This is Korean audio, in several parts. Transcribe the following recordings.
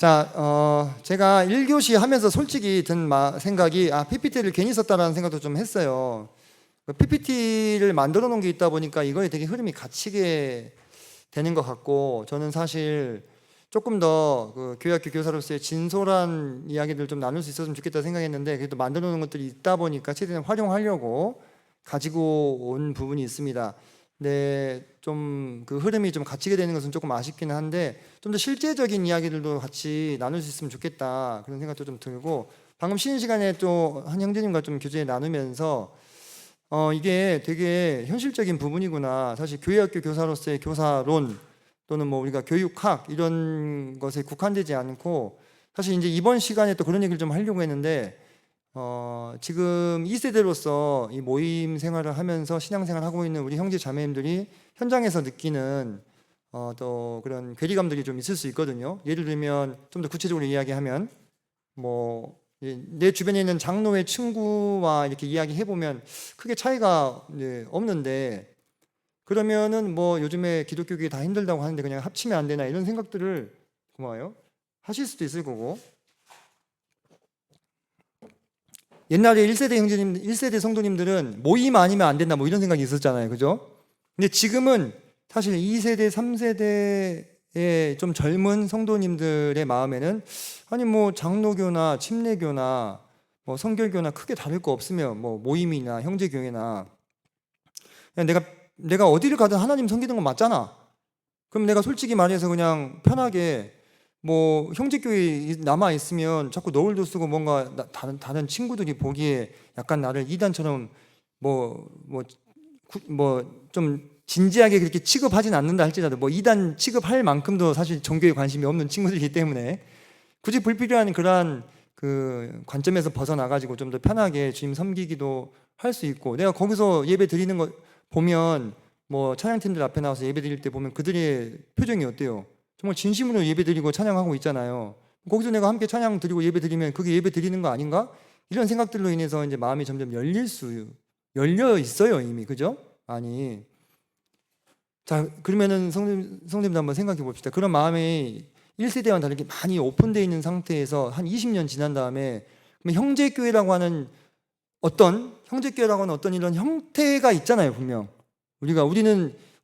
제가 1교시 하면서 솔직히 든 생각이 PPT를 괜히 썼다라는 생각도 좀 했어요. PPT를 만들어 놓은 게 있다 보니까 이거에 되게 흐름이 갇히게 되는 것 같고, 저는 사실 조금 더 교육학교 교사로서의 진솔한 이야기들 좀 나눌 수 있었으면 좋겠다 생각했는데, 그래도 만들어 놓은 것들이 있다 보니까 최대한 활용하려고 가지고 온 부분이 있습니다. 네, 좀 그 흐름이 좀 갇히게 되는 것은 조금 아쉽기는 한데, 좀 더 실제적인 이야기들도 같이 나눌 수 있으면 좋겠다 그런 생각도 좀 들고, 방금 쉬는 시간에 또 한 형제님과 좀 교제 나누면서 이게 되게 현실적인 부분이구나. 사실 교회학교 교사로서의 교사론 또는 뭐 우리가 교육학 이런 것에 국한되지 않고, 사실 이제 이번 시간에 또 그런 얘기를 좀 하려고 했는데, 지금 2세대로서 이 모임 생활을 하면서 신앙생활을 하고 있는 우리 형제 자매님들이 현장에서 느끼는 또 그런 괴리감들이 좀 있을 수 있거든요. 예를 들면 좀 더 구체적으로 이야기하면, 내 주변에 있는 장로의 친구와 이렇게 이야기해보면 크게 차이가 없는데, 그러면은 뭐 요즘에 기독교계 다 힘들다고 하는데 그냥 합치면 안 되나 이런 생각들을 고마워요 하실 수도 있을 거고, 옛날에 1세대 성도님들은 모임 아니면 안 된다 뭐 이런 생각이 있었잖아요. 그죠? 근데 지금은 사실 2세대, 3세대의 좀 젊은 성도님들의 마음에는 아니 뭐 장로교나 침례교나 뭐 성결교나 크게 다를 거 없으면 뭐 모임이나 형제교회나 그냥 내가 어디를 가든 하나님 섬기는 건 맞잖아. 그럼 내가 솔직히 말해서 그냥 편하게 뭐 형제교회 남아 있으면 자꾸 너울도 쓰고 뭔가 다른 친구들이 보기에 약간 나를 이단처럼 좀 진지하게 그렇게 취급하진 않는다 할지라도 뭐 이단 취급할 만큼도 사실 종교에 관심이 없는 친구들이기 때문에 굳이 불필요한 그러한 그 관점에서 벗어나가지고 좀 더 편하게 주님 섬기기도 할 수 있고, 내가 거기서 예배 드리는 거 보면 뭐 찬양팀들 앞에 나와서 예배 드릴 때 보면 그들의 표정이 어때요? 정말 진심으로 예배 드리고 찬양하고 있잖아요. 거기서 내가 함께 찬양 드리고 예배 드리면 그게 예배 드리는 거 아닌가? 이런 생각들로 인해서 이제 마음이 점점 열려 있어요, 이미. 그죠? 아니. 자, 그러면은 성도님도 한번 생각해 봅시다. 그런 마음이 1세대와는 다르게 많이 오픈되어 있는 상태에서 한 20년 지난 다음에 형제교회라고 하는 어떤 이런 형태가 있잖아요, 분명.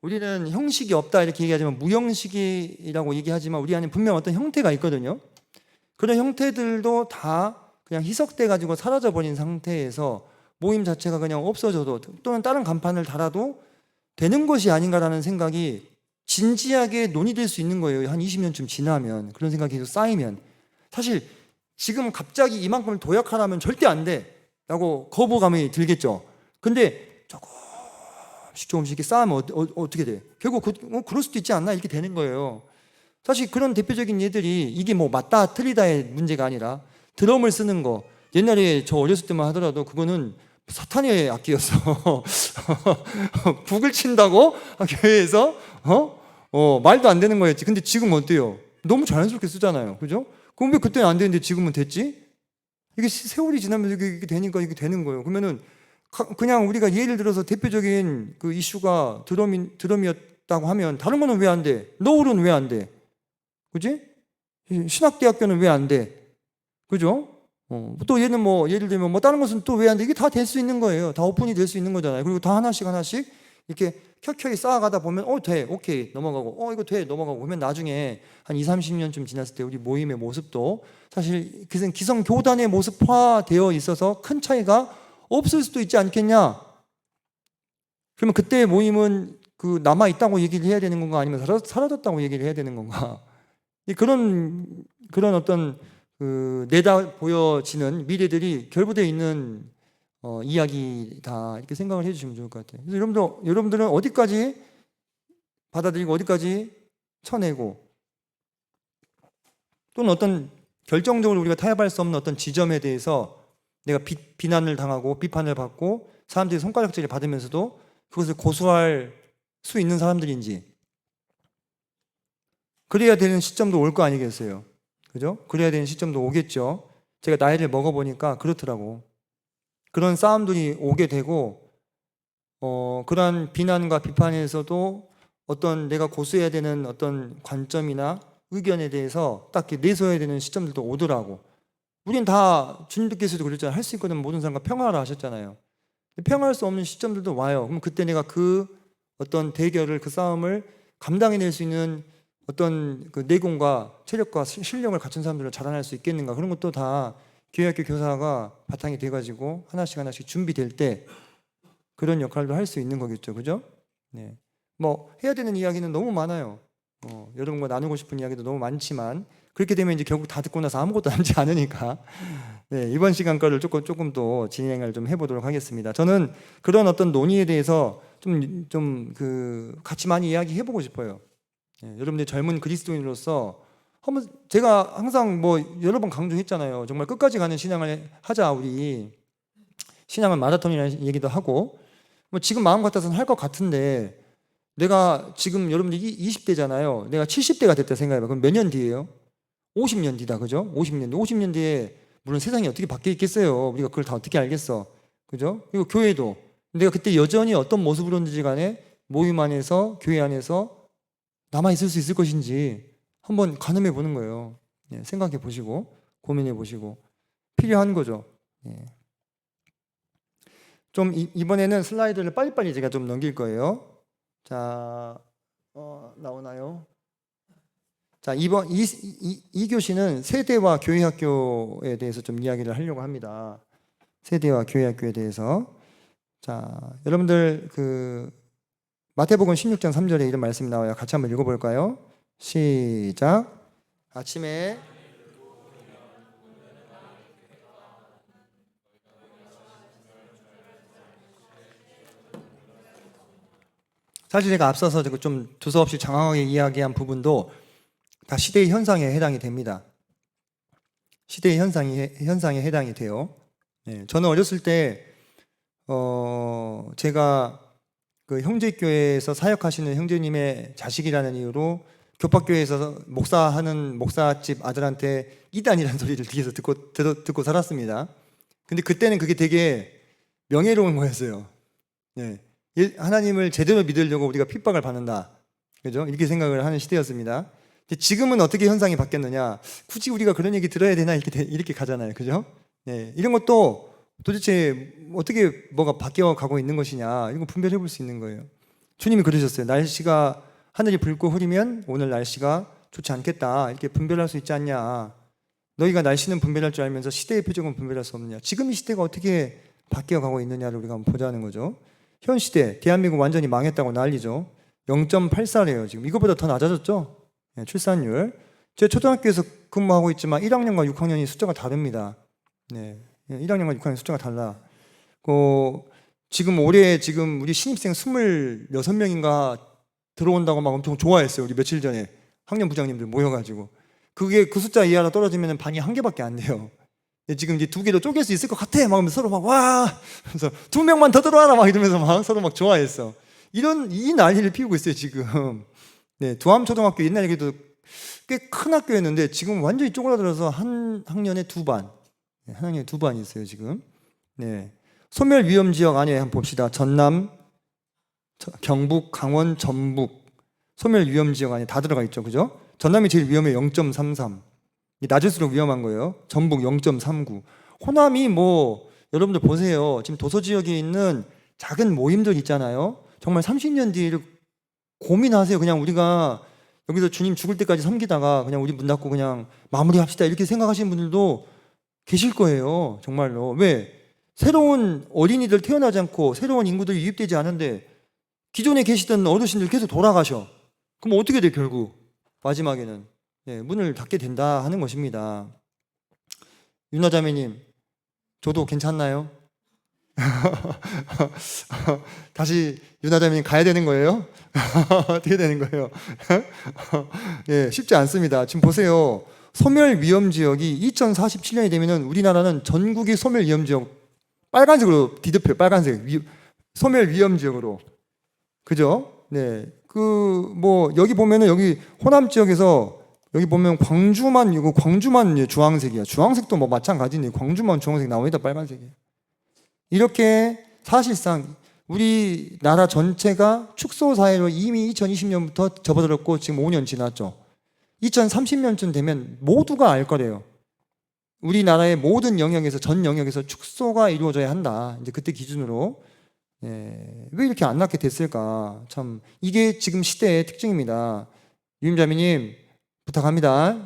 우리는 형식이 없다 이렇게 얘기하지만 무형식이라고 얘기하지만 우리 안에 분명 어떤 형태가 있거든요. 그런 형태들도 다 그냥 희석돼 가지고 사라져 버린 상태에서 모임 자체가 그냥 없어져도 또는 다른 간판을 달아도 되는 것이 아닌가라는 생각이 진지하게 논의될 수 있는 거예요. 한 20년쯤 지나면, 그런 생각이 계속 쌓이면. 사실 지금 갑자기 이만큼을 도약하라면 절대 안 돼 라고 거부감이 들겠죠. 근데 조금씩 이렇게 쌓으면 어떻게 돼? 결국 그럴 수도 있지 않나? 이렇게 되는 거예요. 사실 그런 대표적인 예들이 이게 뭐 맞다 틀리다의 문제가 아니라, 드럼을 쓰는 거, 옛날에 저 어렸을 때만 하더라도 그거는 사탄의 악기였어. 북을 친다고 교회에서 말도 안 되는 거였지. 근데 지금 어때요? 너무 자연스럽게 쓰잖아요. 그죠? 그럼 왜 그때는 안 되는데 지금은 됐지? 이게 세월이 지나면서 이게 되니까 이게 되는 거예요. 그러면은 그냥 우리가 예를 들어서 대표적인 그 이슈가 드럼이었다고 하면 다른 거는 왜 안 돼? 너울은 왜 안 돼? 그지? 신학대학교는 왜 안 돼? 그죠? 또 얘는 예를 들면 다른 것은 또 왜 안 돼? 이게 다 될 수 있는 거예요. 다 오픈이 될 수 있는 거잖아요. 그리고 다 하나씩 이렇게 켜켜이 쌓아가다 보면 돼, 오케이 넘어가고 이거 돼 넘어가고 그러면 나중에 한 20, 30년쯤 지났을 때 우리 모임의 모습도 사실 기성교단의 모습화되어 있어서 큰 차이가 없을 수도 있지 않겠냐? 그러면 그때 모임은 그 남아있다고 얘기를 해야 되는 건가, 아니면 사라졌다고 얘기를 해야 되는 건가? 그런 어떤 내다 보여지는 미래들이 결부되어 있는 이야기다 이렇게 생각을 해주시면 좋을 것 같아요. 그래서 여러분들은 어디까지 받아들이고 어디까지 쳐내고, 또는 어떤 결정적으로 우리가 타협할 수 없는 어떤 지점에 대해서 내가 비난을 당하고 비판을 받고 사람들이 손가락질을 받으면서도 그것을 고수할 수 있는 사람들인지, 그래야 되는 시점도 올 거 아니겠어요? 그죠? 그래야 되는 시점도 오겠죠. 제가 나이를 먹어보니까 그렇더라고. 그런 싸움들이 오게 되고, 그러한 비난과 비판에서도 어떤 내가 고수해야 되는 어떤 관점이나 의견에 대해서 딱 이렇게 내세워야 되는 시점들도 오더라고. 우린 다 주님께서도 그랬잖아요. 할 수 있거든 모든 사람과 평화하라 하셨잖아요. 평화할 수 없는 시점들도 와요. 그럼 그때 내가 그 어떤 대결을, 그 싸움을 감당해낼 수 있는 어떤 그 내공과 체력과 실력을 갖춘 사람들을 자라날 수 있겠는가? 그런 것도 다 교회학교 교사가 바탕이 돼가지고 하나씩 준비될 때 그런 역할도 할 수 있는 거겠죠, 그죠? 네. 뭐 해야 되는 이야기는 너무 많아요. 여러분과 나누고 싶은 이야기도 너무 많지만 그렇게 되면 이제 결국 다 듣고 나서 아무것도 남지 않으니까 네, 이번 시간 거를 조금 또 진행을 좀 해보도록 하겠습니다. 저는 그런 어떤 논의에 대해서 좀 같이 많이 이야기해보고 싶어요. 네, 여러분들 젊은 그리스도인으로서 한번 제가 항상 뭐 여러 번 강조했잖아요. 정말 끝까지 가는 신앙을 하자. 우리 신앙은 마라톤이라는 얘기도 하고 뭐 지금 마음 같아서는 할 것 같은데 내가 지금 여러분들 20대잖아요. 내가 70대가 됐다 생각해봐. 그럼 몇 년 뒤예요? 50년 뒤다, 그죠? 50년 뒤에 물론 세상이 어떻게 바뀌어 있겠어요. 우리가 그걸 다 어떻게 알겠어, 그죠? 그리고 교회도 내가 그때 여전히 어떤 모습으로든지 간에 모임 안에서, 교회 안에서 남아 있을 수 있을 것인지 한번 가늠해 보는 거예요. 예, 생각해 보시고 고민해 보시고 필요한 거죠. 예. 좀 이번에는 슬라이드를 빨리빨리 제가 좀 넘길 거예요. 자, 나오나요? 자, 이번 이 교시는 세대와 교회학교에 대해서 좀 이야기를 하려고 합니다. 세대와 교회학교에 대해서. 자, 여러분들 마태복음 16장 3절에 이런 말씀이 나와요. 같이 한번 읽어볼까요? 시작. 아침에 사실 제가 앞서서 좀 두서없이 장황하게 이야기한 부분도 다 시대의 현상에 해당이 됩니다. 시대의 현상에 해당이 돼요. 네, 저는 어렸을 때 제가 그 형제교회에서 사역하시는 형제님의 자식이라는 이유로 교파교회에서 목사하는 목사집 아들한테 이단이라는 소리를 뒤에서 듣고 살았습니다. 근데 그때는 그게 되게 명예로운 거였어요. 네. 하나님을 제대로 믿으려고 우리가 핍박을 받는다, 그죠? 이렇게 생각을 하는 시대였습니다. 지금은 어떻게 현상이 바뀌었느냐? 굳이 우리가 그런 얘기 들어야 되나? 이렇게 가잖아요, 그죠? 네, 이런 것도 도대체 어떻게 뭐가 바뀌어 가고 있는 것이냐? 이거 분별해 볼 수 있는 거예요. 주님이 그러셨어요. 날씨가 하늘이 붉고 흐리면 오늘 날씨가 좋지 않겠다. 이렇게 분별할 수 있지 않냐? 너희가 날씨는 분별할 줄 알면서 시대의 표적은 분별할 수 없느냐? 지금 이 시대가 어떻게 바뀌어 가고 있느냐를 우리가 한번 보자는 거죠. 현 시대, 대한민국 완전히 망했다고 난리죠. 0.84래요. 지금 이거보다 더 낮아졌죠? 네, 출산율. 제 초등학교에서 근무하고 있지만 1학년과 6학년이 숫자가 다릅니다. 네, 1학년과 6학년 숫자가 달라. 지금 올해 우리 신입생 26명인가 들어온다고 막 엄청 좋아했어요. 우리 며칠 전에 학년 부장님들 모여가지고. 그 숫자 이하로 떨어지면 반이 한 개밖에 안 돼요. 지금 이제 2개로 쪼갤 수 있을 것 같아. 막 하면서 서로 막, 와! 그래서 2명만 더 들어와라. 막 이러면서 막 서로 막 좋아했어. 이 난리를 피우고 있어요, 지금. 네, 두암초등학교 옛날 얘기도 꽤 큰 학교였는데 지금 완전히 쪼그라들어서 한 학년에 2반. 네, 한 학년에 2반이 있어요, 지금. 네. 소멸 위험 지역 안에 한번 봅시다. 전남, 경북, 강원, 전북. 소멸 위험 지역 안에 다 들어가 있죠, 그죠? 전남이 제일 위험해 0.33. 낮을수록 위험한 거예요. 전북 0.39. 호남이 여러분들 보세요. 지금 도서 지역에 있는 작은 모임들 있잖아요. 정말 30년 뒤를 고민하세요. 그냥 우리가 여기서 주님 죽을 때까지 섬기다가 그냥 우리 문 닫고 그냥 마무리합시다. 이렇게 생각하시는 분들도 계실 거예요. 정말로. 왜? 새로운 어린이들 태어나지 않고 새로운 인구들이 유입되지 않은데 기존에 계시던 어르신들 계속 돌아가셔. 그럼 어떻게 돼, 결국? 마지막에는. 네, 문을 닫게 된다 하는 것입니다. 윤아자매님, 저도 괜찮나요? 다시 윤아자매님 가야 되는 거예요? 어떻게 되는 거예요? 예, 쉽지 않습니다. 지금 보세요. 소멸 위험 지역이 2047년이 되면은 우리나라는 전국이 소멸 위험 지역 빨간색으로 뒤덮여요. 빨간색 소멸 위험 지역으로, 그죠? 네, 여기 보면은 여기 호남 지역에서 여기 보면 광주만 주황색이야. 주황색도 마찬가지네. 광주만 주황색 나오니다 빨간색이에요. 이렇게 사실상 우리나라 전체가 축소 사회로 이미 2020년부터 접어들었고 지금 5년 지났죠. 2030년쯤 되면 모두가 알 거래요. 우리나라의 모든 영역에서, 전 영역에서 축소가 이루어져야 한다. 이제 그때 기준으로. 왜 이렇게 안 낳게 됐을까? 참, 이게 지금 시대의 특징입니다. 유임자매님, 부탁합니다.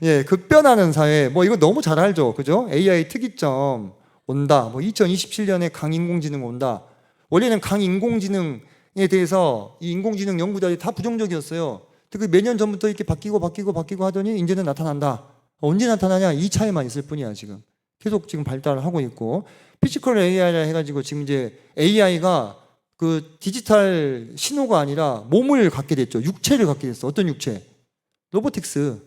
예, 급변하는 사회, 뭐 이거 너무 잘 알죠, 그죠? AI 특이점 온다. 뭐 2027년에 강인공지능 온다. 원래는 강인공지능에 대해서 이 인공지능 연구자들이 다 부정적이었어요. 그 몇 년 전부터 이렇게 바뀌고 하더니 이제는 나타난다. 언제 나타나냐? 이 차이만 있을 뿐이야 지금. 계속 지금 발달을 하고 있고, 피지컬 AI라 해가지고 지금 이제 AI가 그 디지털 신호가 아니라 몸을 갖게 됐죠. 육체를 갖게 됐어. 어떤 육체? 로보틱스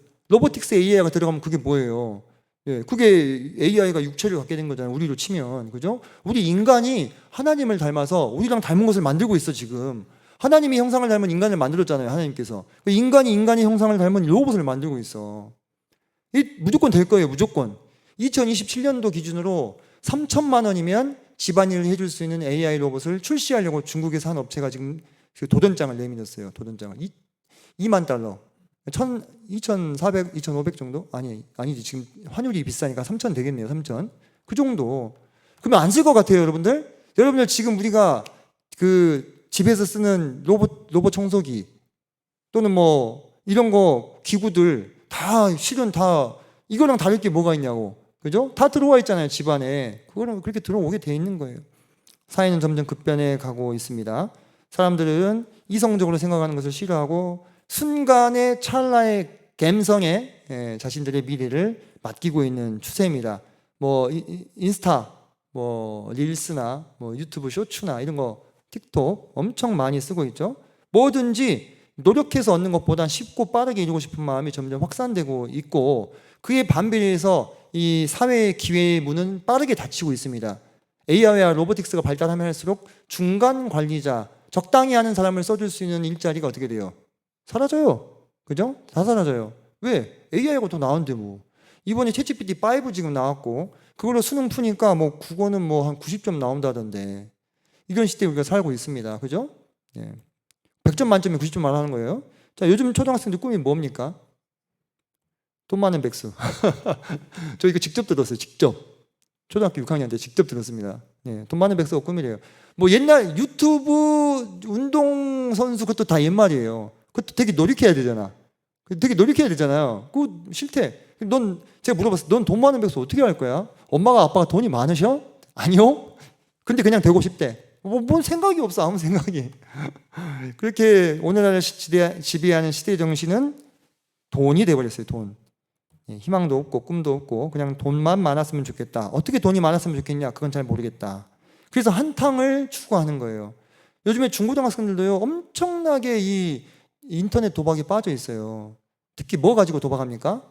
AI가 들어가면 그게 뭐예요? 예, 그게 AI가 육체를 갖게 된 거잖아요. 우리로 치면, 그죠? 우리 인간이 하나님을 닮아서 우리랑 닮은 것을 만들고 있어 지금. 하나님이 형상을 닮은 인간을 만들었잖아요. 하나님께서. 인간이 인간의 형상을 닮은 로봇을 만들고 있어. 무조건 될 거예요. 무조건. 2027년도 기준으로 3천만 원이면 집안일을 해줄 수 있는 AI 로봇을 출시하려고 중국에서 한 업체가 지금 그 도전장을 내밀었어요. 도전장을. 2만 달러. 2,400, 2,500 정도? 아니지. 지금 환율이 비싸니까 3,000 되겠네요. 3,000. 그 정도. 그러면 안 쓸 것 같아요, 여러분들? 여러분들 지금 우리가 그 집에서 쓰는 로봇 청소기 또는 뭐 이런 거 기구들 다 실은 다 이거랑 다를 게 뭐가 있냐고. 그죠? 다 들어와 있잖아요, 집안에. 그거랑 그렇게 들어오게 돼 있는 거예요. 사회는 점점 급변해 가고 있습니다. 사람들은 이성적으로 생각하는 것을 싫어하고 순간의 찰나의 감성에 자신들의 미래를 맡기고 있는 추세입니다. 뭐 인스타, 뭐 릴스나 뭐 유튜브 쇼츠나 이런 거, 틱톡 엄청 많이 쓰고 있죠. 뭐든지 노력해서 얻는 것보다 쉽고 빠르게 이루고 싶은 마음이 점점 확산되고 있고, 그에 반비례해서 이 사회의 기회의 문은 빠르게 닫히고 있습니다. AI와 로보틱스가 발달하면 할수록 중간 관리자, 적당히 하는 사람을 써줄 수 있는 일자리가 어떻게 돼요? 사라져요. 그죠? 다 사라져요. 왜? AI가 더 나은데 뭐. 이번에 챗GPT 5 지금 나왔고 그걸로 수능 푸니까 뭐 국어는 뭐 한 90점 나온다던데. 이런 시대에 우리가 살고 있습니다. 그죠? 예. 100점 만점에 90점 말하는 거예요. 자, 요즘 초등학생들 꿈이 뭡니까? 돈 많은 백수. 저 이거 직접 들었어요. 직접. 초등학교 6학년 때 직접 들었습니다. 예, 돈 많은 백수가 꿈이래요. 뭐 옛날 유튜브 운동선수 그것도 다 옛말이에요. 그것도 되게 노력해야 되잖아. 되게 노력해야 되잖아요. 그거 싫대. 제가 물어봤어요. 넌 돈 많은 백수 어떻게 할 거야? 엄마가 아빠가 돈이 많으셔? 아니요. 근데 그냥 되고 싶대. 뭔 생각이 없어. 아무 생각이. 그렇게 오늘날 지배하는 시대의 정신은 돈이 돼버렸어요. 돈. 희망도 없고 꿈도 없고 그냥 돈만 많았으면 좋겠다. 어떻게 돈이 많았으면 좋겠냐? 그건 잘 모르겠다. 그래서 한탕을 추구하는 거예요. 요즘에 중고등학생들도요, 엄청나게 이 인터넷 도박에 빠져 있어요. 특히 뭐 가지고 도박합니까?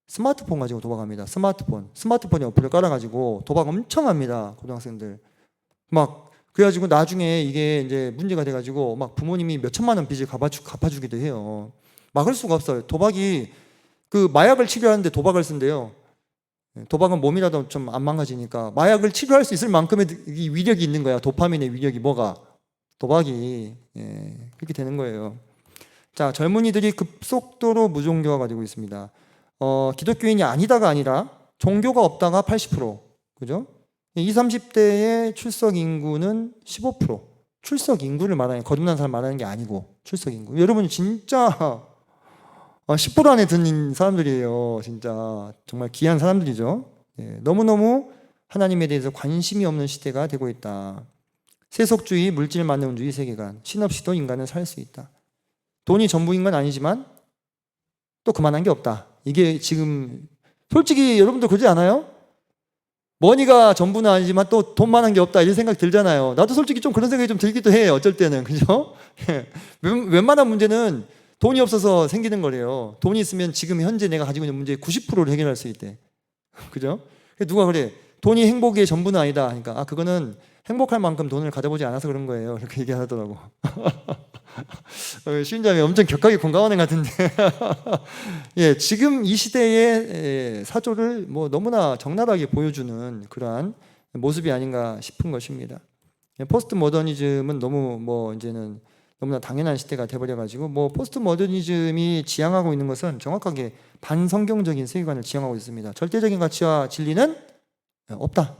스마트폰 가지고 도박합니다. 스마트폰에 어플을 깔아가지고 도박 엄청 합니다. 고등학생들. 막 그래가지고 나중에 이게 이제 문제가 돼가지고 막 부모님이 몇 천만 원 빚을 갚아주기도 해요. 막을 수가 없어요. 도박이 그 마약을 치료하는데 도박을 쓴대요. 도박은 몸이라도 좀 안 망가지니까 마약을 치료할 수 있을 만큼의 이 위력이 있는 거야. 도파민의 위력이. 뭐가? 도박이. 그렇게 되는 거예요. 자, 젊은이들이 급속도로 무종교화 가지고 있습니다. 기독교인이 아니다가 아니라 종교가 없다가 80%. 그죠? 20, 30대의 출석 인구는 15%. 출석 인구를 말하는, 거듭난 사람 말하는 게 아니고 출석 인구. 여러분 진짜 10% 안에 드는 사람들이에요. 진짜 정말 귀한 사람들이죠. 너무너무 하나님에 대해서 관심이 없는 시대가 되고 있다. 세속주의, 물질 만능주의 세계관. 신 없이도 인간은 살 수 있다. 돈이 전부인 건 아니지만 또 그만한 게 없다. 이게 지금 솔직히 여러분들 그러지 않아요? 머니가 전부는 아니지만 또 돈만한 게 없다 이런 생각 들잖아요. 나도 솔직히 좀 그런 생각이 좀 들기도 해요. 어쩔 때는. 그죠? 웬만한 문제는 돈이 없어서 생기는 거래요. 돈이 있으면 지금 현재 내가 가지고 있는 문제의 90%를 해결할 수 있대. 그죠? 누가 그래? 돈이 행복의 전부는 아니다. 그러니까 그거는 행복할 만큼 돈을 가져보지 않아서 그런 거예요. 이렇게 얘기하더라고. 신자매 엄청 격하게 공감하는 것 같은데. 예, 지금 이 시대의 사조를 뭐 너무나 적나라하게 보여주는 그러한 모습이 아닌가 싶은 것입니다. 포스트 모더니즘은 너무 뭐 이제는 너무나 당연한 시대가 돼버려가지고 뭐 포스트 모더니즘이 지향하고 있는 것은 정확하게 반성경적인 세계관을 지향하고 있습니다. 절대적인 가치와 진리는 없다.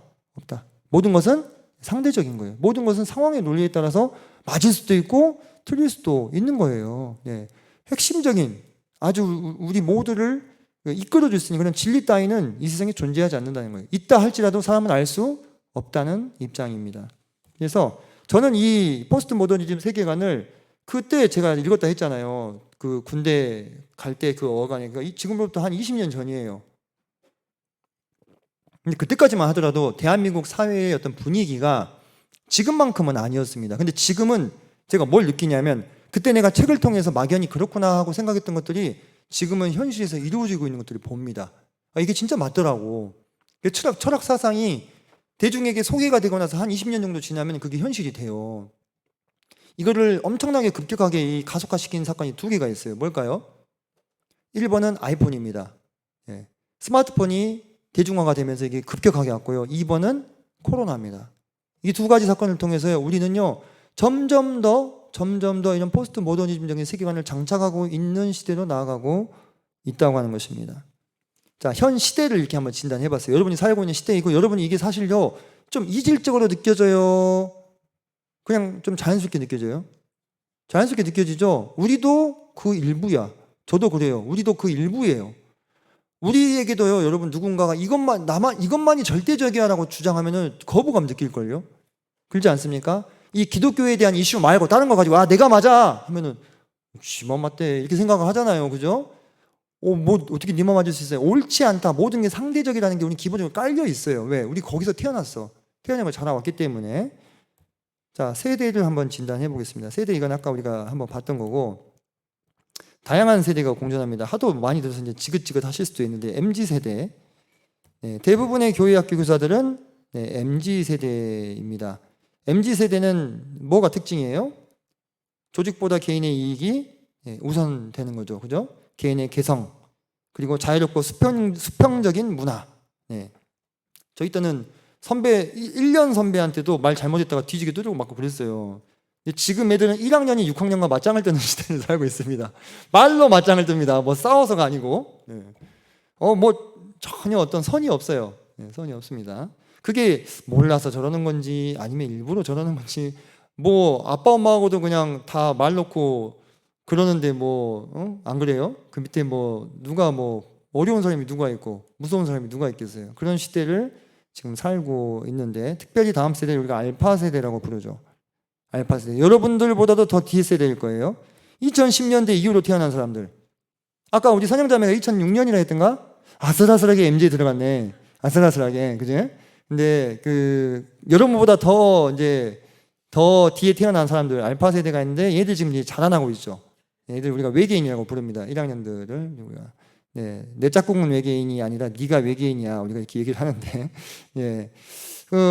모든 것은 상대적인 거예요. 모든 것은 상황의 논리에 따라서 맞을 수도 있고 틀릴 수도 있는 거예요. 핵심적인 아주 우리 모두를 이끌어줄 수 있는 그런 진리 따위는 이 세상에 존재하지 않는다는 거예요. 있다 할지라도 사람은 알 수 없다는 입장입니다. 그래서 저는 이 포스트 모더니즘 세계관을 그때 제가 읽었다 했잖아요. 그 군대 갈 때 그 어간에 지금부터 한 20년 전이에요. 근데 그때까지만 하더라도 대한민국 사회의 어떤 분위기가 지금만큼은 아니었습니다. 근데 지금은 제가 뭘 느끼냐면 그때 내가 책을 통해서 막연히 그렇구나 하고 생각했던 것들이 지금은 현실에서 이루어지고 있는 것들을 봅니다. 이게 진짜 맞더라고. 철학 사상이 대중에게 소개가 되고 나서 한 20년 정도 지나면 그게 현실이 돼요. 이거를 엄청나게 급격하게 가속화시킨 사건이 두 개가 있어요. 뭘까요? 1번은 아이폰입니다. 스마트폰이 대중화가 되면서 이게 급격하게 왔고요. 2번은 코로나입니다. 이 두 가지 사건을 통해서 우리는요 점점 더 이런 포스트 모더니즘적인 세계관을 장착하고 있는 시대로 나아가고 있다고 하는 것입니다. 자, 현 시대를 이렇게 한번 진단해 봤어요. 여러분이 살고 있는 시대이고 여러분이 이게 사실요 좀 이질적으로 느껴져요? 그냥 좀 자연스럽게 느껴져요? 자연스럽게 느껴지죠? 우리도 그 일부야. 저도 그래요. 우리도 그 일부예요. 우리에게도요, 여러분 누군가가 이것만이 절대적이야라고 주장하면은 거부감 느낄걸요? 그렇지 않습니까? 이 기독교에 대한 이슈 말고 다른 거 가지고 내가 맞아 하면은 지만 맞대 이렇게 생각을 하잖아요, 그죠? 뭐 어떻게 니만 맞을 수 있어요? 옳지 않다. 모든 게 상대적이라는 게 우리 기본적으로 깔려 있어요. 왜? 우리 거기서 태어났어. 태어난 자라왔기 때문에. 자, 세대를 한번 진단해 보겠습니다. 세대 이건 아까 우리가 한번 봤던 거고 다양한 세대가 공존합니다. 하도 많이 들어서 이제 지긋지긋 하실 수도 있는데 MZ 세대. 대부분의 교회학교 교사들은 MZ 세대입니다. MZ 세대는 뭐가 특징이에요? 조직보다 개인의 이익이 우선되는 거죠. 그죠? 개인의 개성, 그리고 자유롭고 수평적인 문화. 저희 때는 1년 선배한테도 말 잘못했다가 뒤지게 두들고 맞고 그랬어요. 근데 지금 애들은 1학년이 6학년과 맞짱을 뜨는 시대를 살고 있습니다. 말로 맞짱을 뜹니다. 뭐 싸워서가 아니고. 뭐 전혀 어떤 선이 없어요. 선이 없습니다. 그게 몰라서 저러는 건지 아니면 일부러 저러는 건지 뭐 아빠 엄마하고도 그냥 다 말 놓고 그러는데 뭐 안 그래요? 그 밑에 뭐 누가 뭐 어려운 사람이 누가 있고 무서운 사람이 누가 있겠어요? 그런 시대를 지금 살고 있는데 특별히 다음 세대를 우리가 알파 세대라고 부르죠. 알파 세대. 여러분들보다도 더 뒤에 세대일 거예요. 2010년대 이후로 태어난 사람들. 아까 우리 선영자매가 2006년이라 했던가? 아슬아슬하게 MZ에 들어갔네. 아슬아슬하게, 그지? 근데 여러분보다 더 뒤에 태어난 사람들 알파 세대가 있는데 얘들 지금 이제 자라나고 있죠. 얘들 우리가 외계인이라고 부릅니다. 1학년들을 우리가 내 짝꿍은 외계인이 아니라 네가 외계인이야 우리가 이렇게 얘기를 하는데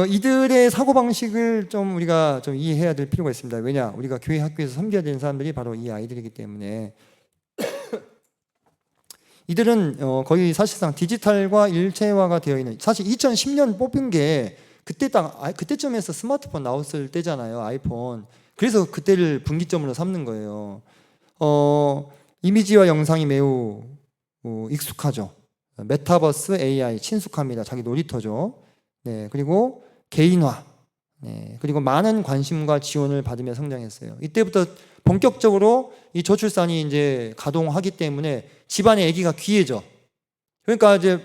이들의 사고 방식을 좀 우리가 좀 이해해야 될 필요가 있습니다. 왜냐? 우리가 교회 학교에서 섬겨야 되는 사람들이 바로 이 아이들이기 때문에 이들은 거의 사실상 디지털과 일체화가 되어 있는 사실 2010년 뽑힌 게 그때쯤에서 스마트폰 나왔을 때잖아요. 아이폰. 그래서 그때를 분기점으로 삼는 거예요. 이미지와 영상이 매우 익숙하죠. 메타버스 AI 친숙합니다. 자기 놀이터죠. 그리고 개인화. 그리고 많은 관심과 지원을 받으며 성장했어요. 이때부터 본격적으로 이 저출산이 이제 가동하기 때문에 집안에 아기가 귀해져. 그러니까 이제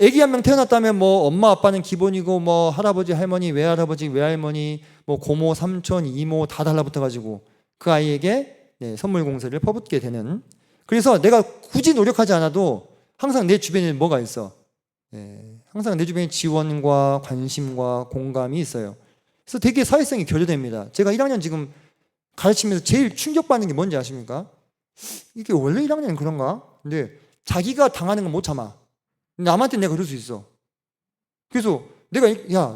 아기 한 명 태어났다면 뭐 엄마 아빠는 기본이고 뭐 할아버지 할머니 외할아버지 외할머니 뭐 고모 삼촌 이모 다 달라붙어가지고 그 아이에게 선물 공세를 퍼붓게 되는. 그래서 내가 굳이 노력하지 않아도 항상 내 주변에 뭐가 있어. 항상 내 주변에 지원과 관심과 공감이 있어요. 그래서 되게 사회성이 교류됩니다. 제가 1학년 지금 가르치면서 제일 충격받는 게 뭔지 아십니까? 이게 원래 1학년은 그런가? 근데 자기가 당하는 건 못 참아. 남한테 내가 그럴 수 있어. 그래서 내가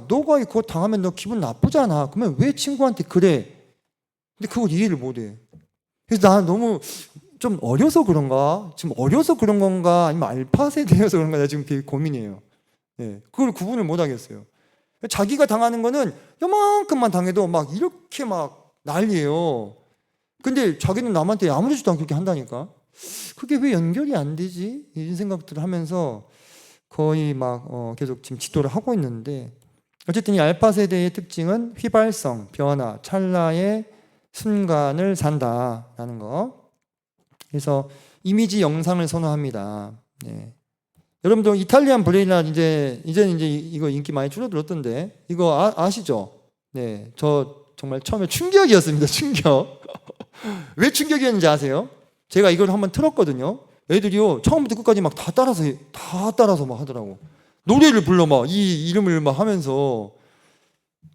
너가 그거 당하면 너 기분 나쁘잖아. 그러면 왜 친구한테 그래? 근데 그걸 이해를 못해. 그래서 나 너무 좀 어려서 그런가? 지금 어려서 그런 건가? 아니면 알파 세대여서 그런가? 나 지금 되게 고민이에요. 그걸 구분을 못 하겠어요. 자기가 당하는 거는 요만큼만 당해도 막 이렇게 막 난리예요. 근데 자기는 남한테 아무렇지도 않게 그렇게 한다니까. 그게 왜 연결이 안 되지? 이런 생각들을 하면서 거의 막 계속 지금 지도를 하고 있는데, 어쨌든 이 알파 세대의 특징은 휘발성, 변화, 찰나의 순간을 산다라는 거. 그래서 이미지 영상을 선호합니다. 네. 여러분들 이탈리안 브레일라 이제는 이거 인기 많이 줄어들었던데, 이거 아시죠? 네, 저 정말 처음에 충격이었습니다. 충격. 왜 충격이었는지 아세요? 제가 이걸 한번 틀었거든요. 애들이요 처음부터 끝까지 막 다 따라서 막 하더라고. 노래를 불러 막 이 이름을 막 하면서.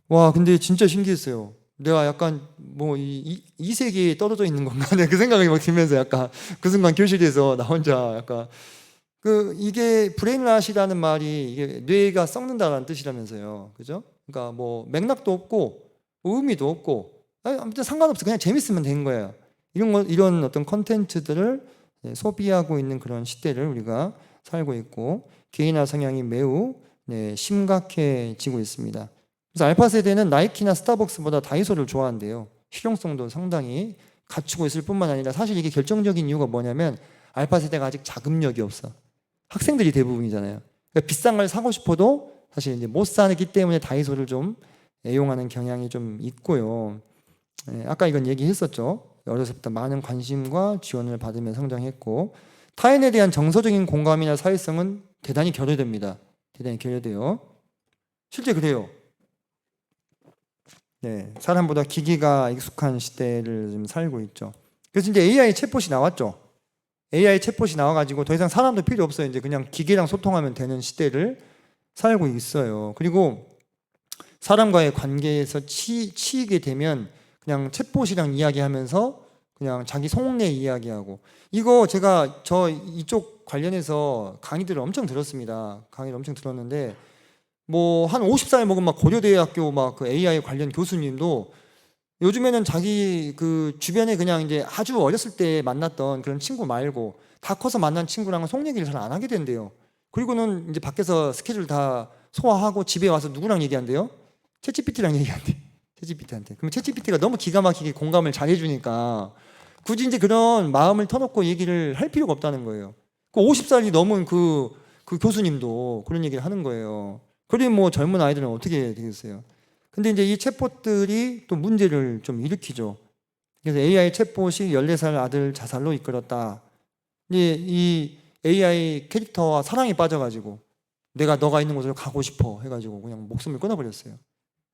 와, 근데 진짜 신기했어요. 내가 약간 뭐 이 세계에 떨어져 있는 건가? 그 생각이 막 들면서 약간 그 순간 교실에서 나 혼자 약간 이게 브레인랏이라는 말이 이게 뇌가 썩는다라는 뜻이라면서요. 그죠? 그러니까 뭐 맥락도 없고 뭐 의미도 없고 아무튼 상관없어. 그냥 재밌으면 된 거예요. 이런 어떤 컨텐츠들을 소비하고 있는 그런 시대를 우리가 살고 있고, 개인화 성향이 매우 심각해지고 있습니다. 그래서 알파 세대는 나이키나 스타벅스보다 다이소를 좋아한대요. 실용성도 상당히 갖추고 있을 뿐만 아니라, 사실 이게 결정적인 이유가 뭐냐면 알파 세대가 아직 자금력이 없어. 학생들이 대부분이잖아요. 그러니까 비싼 걸 사고 싶어도 사실 이제 못 사기 때문에 다이소를 좀 애용하는 경향이 좀 있고요. 아까 이건 얘기했었죠. 어렸을 때 많은 관심과 지원을 받으며 성장했고, 타인에 대한 정서적인 공감이나 사회성은 대단히 결여됩니다. 대단히 결여돼요. 실제 그래요. 네, 사람보다 기기가 익숙한 시대를 좀 살고 있죠. 그래서 이제 AI 챗봇이 나왔죠. AI 챗봇이 나와가지고 더 이상 사람도 필요 없어요. 이제 그냥 기계랑 소통하면 되는 시대를 살고 있어요. 그리고 사람과의 관계에서 치이게 되면 그냥 챗봇이랑 이야기하면서 그냥 자기 속내 이야기하고, 이거 제가 이쪽 관련해서 강의들을 엄청 들었습니다. 강의를 엄청 들었는데, 뭐 한 50살 먹은 막 고려대학교 막 그 AI 관련 교수님도 요즘에는 자기 그 주변에 그냥 이제 아주 어렸을 때 만났던 그런 친구 말고 다 커서 만난 친구랑은 속 얘기를 잘 안 하게 된대요. 그리고는 이제 밖에서 스케줄 다 소화하고 집에 와서 누구랑 얘기한대요? 챗GPT랑 얘기한대. 챗GPT한테. 그럼 챗GPT가 너무 기가 막히게 공감을 잘 해주니까 굳이 이제 그런 마음을 터놓고 얘기를 할 필요가 없다는 거예요. 그 50살이 넘은 그 교수님도 그런 얘기를 하는 거예요. 그러면 뭐 젊은 아이들은 어떻게 되겠어요? 근데 이제 이 챗봇들이 또 문제를 좀 일으키죠. 그래서 AI 챗봇이 14살 아들 자살로 이끌었다. 이제 이 AI 캐릭터와 사랑에 빠져가지고 내가 너가 있는 곳으로 가고 싶어 해가지고 그냥 목숨을 끊어버렸어요.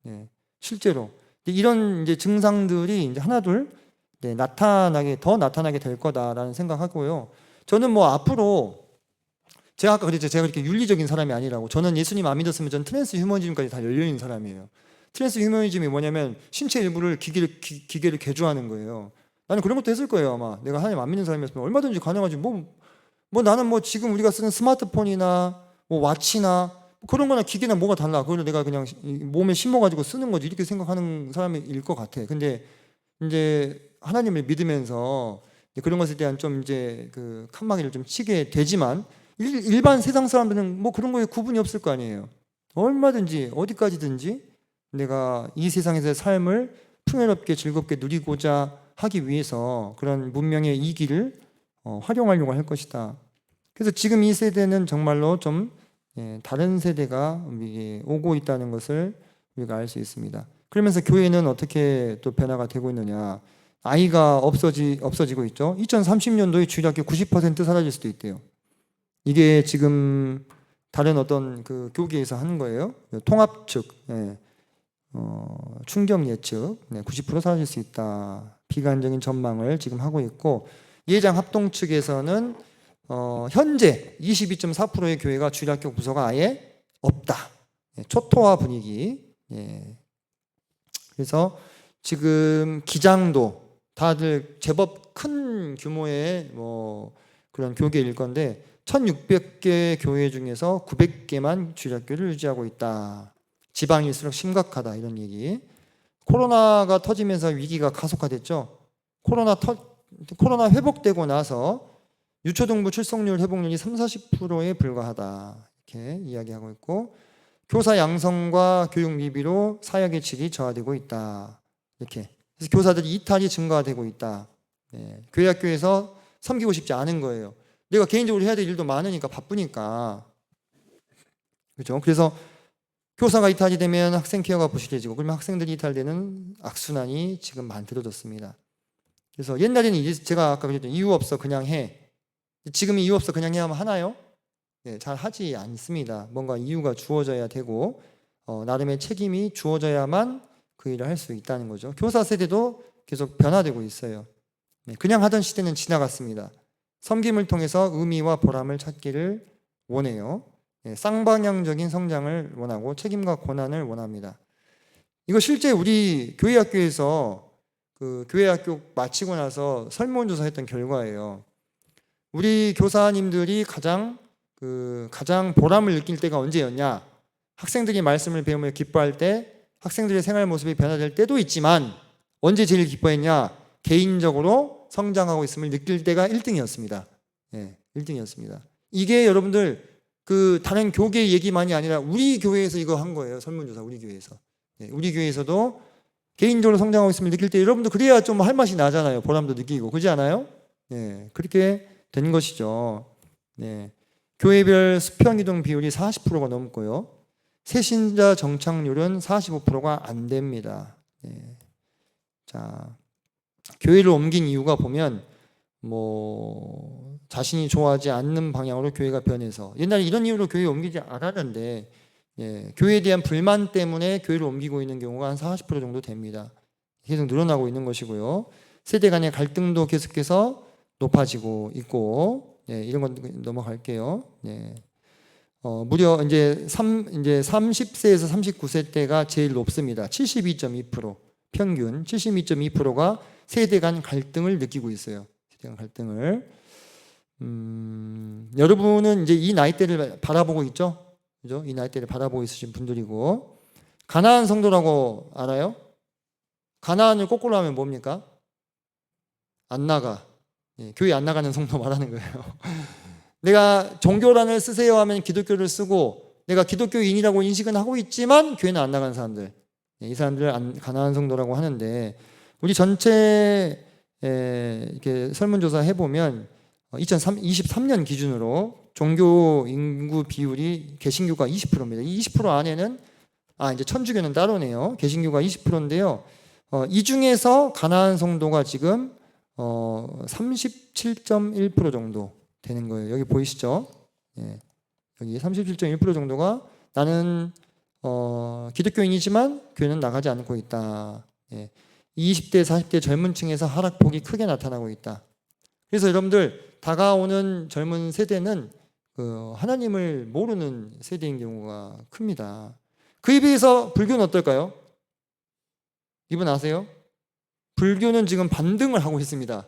네, 실제로 이런 이제 증상들이 이제 하나둘 더 나타나게 될 거다라는 생각하고요. 저는 뭐 앞으로 제가 아까 그랬죠. 제가 그렇게 윤리적인 사람이 아니라고. 저는 예수님 안 믿었으면 전 트랜스 휴머니즘까지 다 열려있는 사람이에요. 트랜스 휴머니즘이 뭐냐면 신체 일부를 기계를 개조하는 거예요. 나는 그런 것도 했을 거예요. 아마 내가 하나님 안 믿는 사람이었으면 얼마든지 가능하지. 뭐 나는 뭐 지금 우리가 쓰는 스마트폰이나 뭐 와치나 그런 거나 기계나 뭐가 달라. 그걸 내가 그냥 몸에 심어가지고 쓰는 거지. 이렇게 생각하는 사람일 것 같아. 근데 이제 하나님을 믿으면서 그런 것에 대한 좀 이제 그 칸막이를 좀 치게 되지만, 일반 세상 사람들은 뭐 그런 거에 구분이 없을 거 아니에요. 얼마든지 어디까지든지 내가 이 세상에서의 삶을 풍요롭게 즐겁게 누리고자 하기 위해서 그런 문명의 이기를 활용하려고 할 것이다. 그래서 지금 이 세대는 정말로 좀 다른 세대가 오고 있다는 것을 우리가 알 수 있습니다. 그러면서 교회는 어떻게 또 변화가 되고 있느냐. 아이가 없어지고 있죠. 2030년도에 주일학교 90% 사라질 수도 있대요. 이게 지금 다른 어떤 그 교계에서 하는 거예요. 통합 측, 충격 예측, 90% 사라질 수 있다. 비관적인 전망을 지금 하고 있고, 예장 합동 측에서는 현재 22.4%의 교회가 주일학교 부서가 아예 없다. 초토화 분위기. 그래서 지금 기장도 다들 제법 큰 규모의 뭐 그런 교계일 건데 1600개 교회 중에서 900개만 주일학교를 유지하고 있다. 지방일수록 심각하다, 이런 얘기. 코로나가 터지면서 위기가 가속화됐죠. 코로나 회복되고 나서 유초등부 출석률 회복률이 30-40%에 불과하다, 이렇게 이야기하고 있고, 교사 양성과 교육 미비로 사역의 질이 저하되고 있다, 이렇게 그래서 교사들이 이탈이 증가되고 있다. 교회 학교에서 섬기고 싶지 않은 거예요. 내가 개인적으로 해야 될 일도 많으니까, 바쁘니까. 그렇죠? 그래서 교사가 이탈이 되면 학생 케어가 부실해지고, 그러면 학생들이 이탈되는 악순환이 지금 만들어졌습니다. 그래서 옛날에는 이제 제가 아까 그랬던 이유 없어 그냥 해. 지금 이유 없어 그냥 해 하면 하나요? 잘 하지 않습니다. 뭔가 이유가 주어져야 되고 나름의 책임이 주어져야만 그 일을 할 수 있다는 거죠. 교사 세대도 계속 변화되고 있어요. 그냥 하던 시대는 지나갔습니다. 섬김을 통해서 의미와 보람을 찾기를 원해요. 쌍방향적인 성장을 원하고 책임과 권한을 원합니다. 이거 실제 우리 교회 학교에서 그 교회 학교 마치고 나서 설문조사 했던 결과예요. 우리 교사님들이 가장 보람을 느낄 때가 언제였냐? 학생들이 말씀을 배우며 기뻐할 때, 학생들의 생활 모습이 변화될 때도 있지만 언제 제일 기뻐했냐? 개인적으로 성장하고 있음을 느낄 때가 1등이었습니다. 1등이었습니다. 이게 여러분들 다른 교계 얘기만이 아니라 우리 교회에서 이거 한 거예요. 설문조사 우리 교회에서. 우리 교회에서도 개인적으로 성장하고 있음을 느낄 때 여러분도 그래야 좀 할 맛이 나잖아요. 보람도 느끼고. 그렇지 않아요? 그렇게 된 것이죠. 교회별 수평이동 비율이 40%가 넘고요. 새신자 정착률은 45%가 안 됩니다. 자, 교회를 옮긴 이유가 보면 자신이 좋아하지 않는 방향으로 교회가 변해서, 옛날에 이런 이유로 교회 옮기지 않았는데 교회에 대한 불만 때문에 교회를 옮기고 있는 경우가 한 40% 정도 됩니다. 계속 늘어나고 있는 것이고요. 세대 간의 갈등도 계속해서 높아지고 있고, 이런 건 넘어갈게요. 무려 이제 30세에서 39세 때가 제일 높습니다. 72.2%, 평균 72.2%가 세대 간 갈등을 느끼고 있어요. 세대 간 갈등을. 여러분은 이제 이 나이대를 바라보고 있죠? 그죠? 이 나이대를 바라보고 있으신 분들이고, 가나안 성도라고 알아요? 가나안을 거꾸로 하면 뭡니까? 안 나가. 교회 안 나가는 성도 말하는 거예요. 내가 종교란을 쓰세요 하면 기독교를 쓰고, 내가 기독교인이라고 인식은 하고 있지만 교회는 안 나가는 사람들, 이 사람들을 가나안 성도라고 하는데, 우리 전체 이렇게 설문조사 해보면 2023년 기준으로 종교 인구 비율이 개신교가 20%입니다. 이 20% 안에는 이제 천주교는 따로네요. 개신교가 20%인데요. 이 중에서 가나안 성도가 지금 37.1% 정도 되는 거예요. 여기 보이시죠? 여기 37.1% 정도가 나는 기독교인이지만 교회는 나가지 않고 있다. 20대, 40대 젊은 층에서 하락폭이 크게 나타나고 있다. 그래서 여러분들 다가오는 젊은 세대는 하나님을 모르는 세대인 경우가 큽니다. 그에 비해서 불교는 어떨까요? 이분 아세요? 불교는 지금 반등을 하고 있습니다.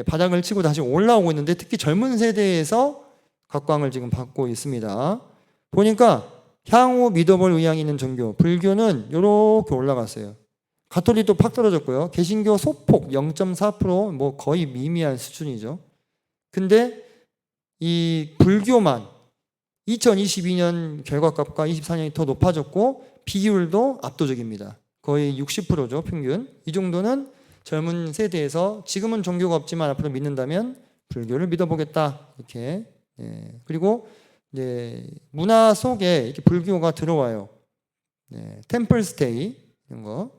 바닥을 치고 다시 올라오고 있는데, 특히 젊은 세대에서 각광을 지금 받고 있습니다. 보니까 향후 믿어볼 의향이 있는 종교, 불교는 이렇게 올라갔어요. 가톨릭도 팍 떨어졌고요. 개신교 소폭 0.4%, 거의 미미한 수준이죠. 근데 이 불교만 2022년 결과값과 24년이 더 높아졌고, 비율도 압도적입니다. 거의 60%죠, 평균. 이 정도는 젊은 세대에서 지금은 종교가 없지만 앞으로 믿는다면 불교를 믿어보겠다, 이렇게. 그리고 이제 문화 속에 이렇게 불교가 들어와요. 템플 스테이 이런 거.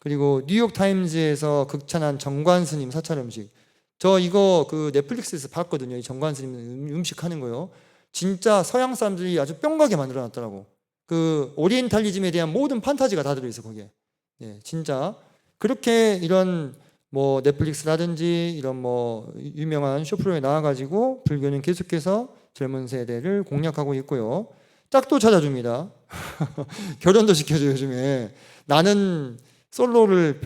그리고 뉴욕 타임즈에서 극찬한 정관 스님 사찰 음식. 저 이거 넷플릭스에서 봤거든요. 이 정관 스님 음식 하는 거요. 진짜 서양 사람들이 아주 뿅가게 만들어 놨더라고. 오리엔탈리즘에 대한 모든 판타지가 다 들어있어, 거기에. 진짜. 그렇게 이런 넷플릭스라든지 이런 유명한 쇼프로에 나와가지고 불교는 계속해서 젊은 세대를 공략하고 있고요. 짝도 찾아줍니다. 결혼도 시켜줘요, 요즘에. 나는 솔로를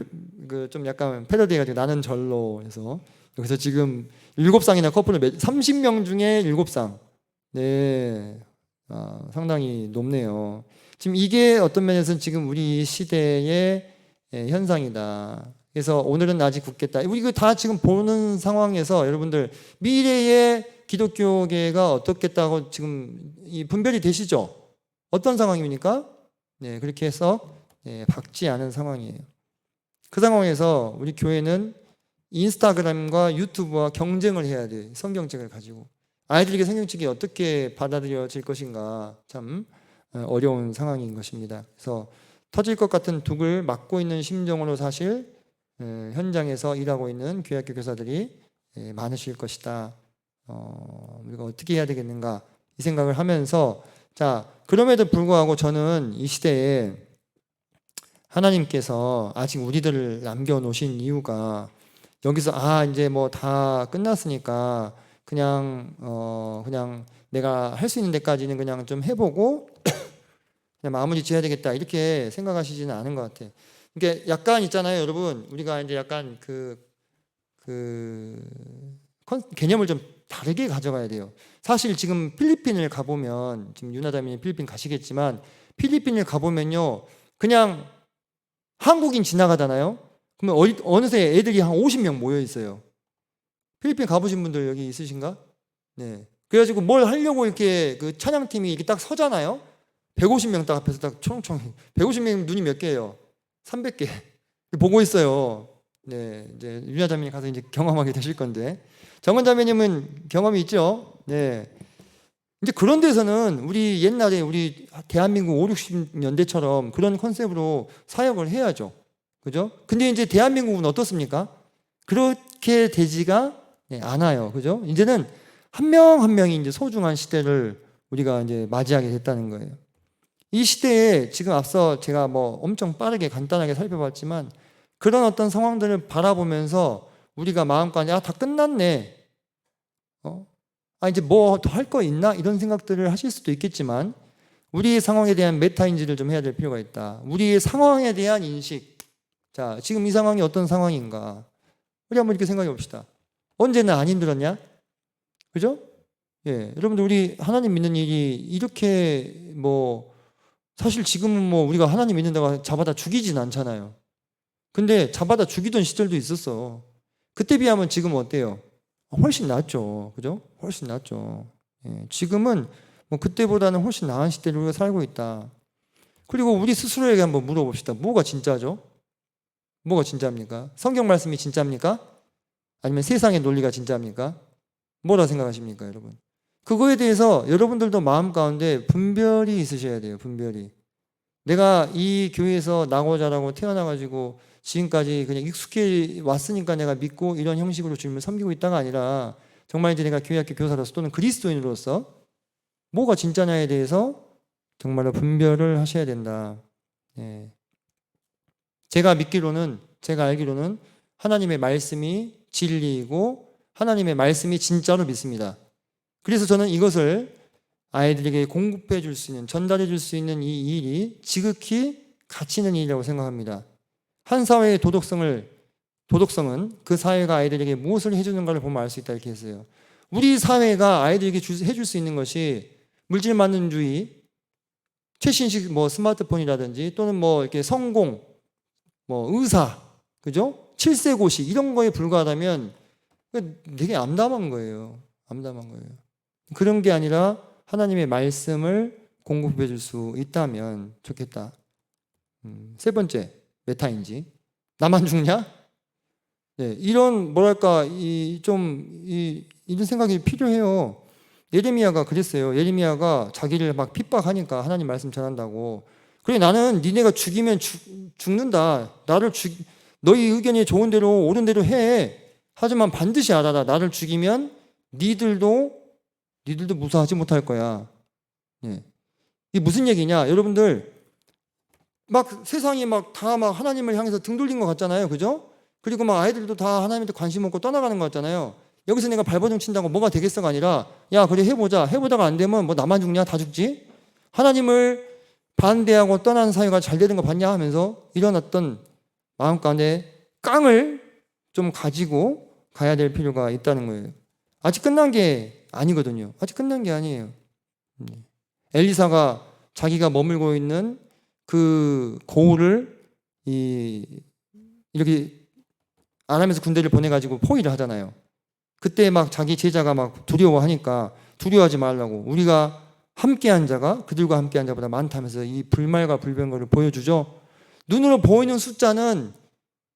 좀 약간 패러디해가지고 나는 절로 해서 여기서 지금 7쌍이나 커플을 30명 중에 7쌍. 상당히 높네요. 지금 이게 어떤 면에서는 지금 우리 시대의 현상이다. 그래서 오늘은 아직 굳겠다. 우리 이거 다 지금 보는 상황에서 여러분들 미래의 기독교계가 어떻겠다고 지금 이 분별이 되시죠? 어떤 상황입니까? 그렇게 해서 박지 않은 상황이에요. 그 상황에서 우리 교회는 인스타그램과 유튜브와 경쟁을 해야 돼. 성경책을 가지고. 아이들에게 성경책이 어떻게 받아들여질 것인가 참 어려운 상황인 것입니다. 그래서 터질 것 같은 둑을 막고 있는 심정으로 사실 현장에서 일하고 있는 교회학교 교사들이 많으실 것이다. 우리가 어떻게 해야 되겠는가 이 생각을 하면서 자 그럼에도 불구하고 저는 이 시대에 하나님께서 아직 우리들을 남겨놓으신 이유가 여기서 이제 뭐 다 끝났으니까 그냥 내가 할 수 있는 데까지는 그냥 좀 해보고 그냥 마무리 지어야 되겠다 이렇게 생각하시지는 않은 것 같아요. 그러니까 약간 있잖아요, 여러분. 우리가 이제 약간 개념을 좀 다르게 가져가야 돼요. 사실 지금 필리핀을 가보면 지금 유나다민이 필리핀 가시겠지만 필리핀을 가보면요, 그냥 한국인 지나가잖아요. 그러면 어느새 애들이 한 50명 모여 있어요. 필리핀 가보신 분들 여기 있으신가? 네. 그래가지고 뭘 하려고 이렇게 그 찬양팀이 이렇게 딱 서잖아요. 150명 딱 앞에서 딱 총총 150명 눈이 몇 개예요? 300개 보고 있어요. 네, 이제 유나자매님 가서 이제 경험하게 되실 건데 정은자매님은 경험이 있죠. 네. 이제 그런 데서는 우리 옛날에 우리 대한민국 5, 60년대처럼 그런 컨셉으로 사역을 해야죠. 그죠? 근데 이제 대한민국은 어떻습니까? 그렇게 되지가 않아요. 그죠? 이제는 한 명 한 명이 이제 소중한 시대를 우리가 이제 맞이하게 됐다는 거예요. 이 시대에 지금 앞서 제가 뭐 엄청 빠르게 간단하게 살펴봤지만 그런 어떤 상황들을 바라보면서 우리가 마음까지 다 끝났네. 이제 뭐 더 할 거 있나? 이런 생각들을 하실 수도 있겠지만 우리의 상황에 대한 메타인지를 좀 해야 될 필요가 있다. 우리의 상황에 대한 인식. 자, 지금 이 상황이 어떤 상황인가? 우리 한번 이렇게 생각해 봅시다. 언제는 안 힘들었냐? 그죠? 예, 여러분들 우리 하나님 믿는 일이 이렇게 뭐 사실 지금은 뭐 우리가 하나님 믿는다고 잡아다 죽이진 않잖아요. 근데 잡아다 죽이던 시절도 있었어. 그때 비하면 지금 어때요? 훨씬 낫죠. 그죠? 훨씬 낫죠. 예, 지금은 뭐 그때보다는 훨씬 나은 시대를 우리가 살고 있다. 그리고 우리 스스로에게 한번 물어봅시다. 뭐가 진짜죠? 뭐가 진짜입니까? 성경 말씀이 진짜입니까? 아니면 세상의 논리가 진짜입니까? 뭐라 생각하십니까, 여러분? 그거에 대해서 여러분들도 마음 가운데 분별이 있으셔야 돼요. 분별이. 내가 이 교회에서 나고 자라고 태어나가지고 지금까지 그냥 익숙해 왔으니까 내가 믿고 이런 형식으로 주님을 섬기고 있다가 아니라 정말 이제 내가 교회학교 교사로서 또는 그리스도인으로서 뭐가 진짜냐에 대해서 정말로 분별을 하셔야 된다. 예. 제가 알기로는 하나님의 말씀이 진리이고 하나님의 말씀이 진짜로 믿습니다. 그래서 저는 이것을 아이들에게 공급해 줄 수 있는, 전달해 줄 수 있는 이 일이 지극히 가치 있는 일이라고 생각합니다. 한 사회의 도덕성은 그 사회가 아이들에게 무엇을 해주는가를 보면 알 수 있다 이렇게 했어요. 우리 사회가 아이들에게 해줄 수 있는 것이 물질만능주의, 최신식 뭐 스마트폰이라든지 또는 뭐 이렇게 성공, 뭐 의사, 그죠? 칠세고시 이런 거에 불과하다면 되게 암담한 거예요. 암담한 거예요. 그런 게 아니라 하나님의 말씀을 공급해 줄 수 있다면 좋겠다. 세 번째, 메타인지. 나만 죽냐? 네, 이런 뭐랄까 이런 생각이 필요해요. 예레미야가 그랬어요. 예레미야가 자기를 막 핍박하니까 하나님 말씀 전한다고. 그래 나는 니네가 죽이면 죽는다. 너희 의견이 좋은 대로 옳은 대로 해. 하지만 반드시 알아라. 나를 죽이면 니들도 무사하지 못할 거야. 예. 이게 무슨 얘기냐? 여러분들 막 세상이 막 다 막 하나님을 향해서 등 돌린 것 같잖아요. 그죠? 그리고 막 아이들도 다 하나님한테 관심 없고 떠나가는 것 같잖아요. 여기서 내가 발버둥 친다고 뭐가 되겠어가 아니라 야 그래 해보다가 안 되면 뭐 나만 죽냐? 다 죽지? 하나님을 반대하고 떠나는 사회가 잘 되는 거 봤냐 하면서 이런 어떤 마음 가운데 깡을 좀 가지고 가야 될 필요가 있다는 거예요. 아직 끝난 게 아니거든요. 아직 끝난 게 아니에요. 엘리사가 자기가 머물고 있는 그 고을을 이렇게 아람에서 군대를 보내가지고 포위를 하잖아요. 그때 막 자기 제자가 막 두려워하니까 두려워하지 말라고 우리가 함께한 자가 그들과 함께한 자보다 많다면서 이 불말과 불변거를 보여주죠. 눈으로 보이는 숫자는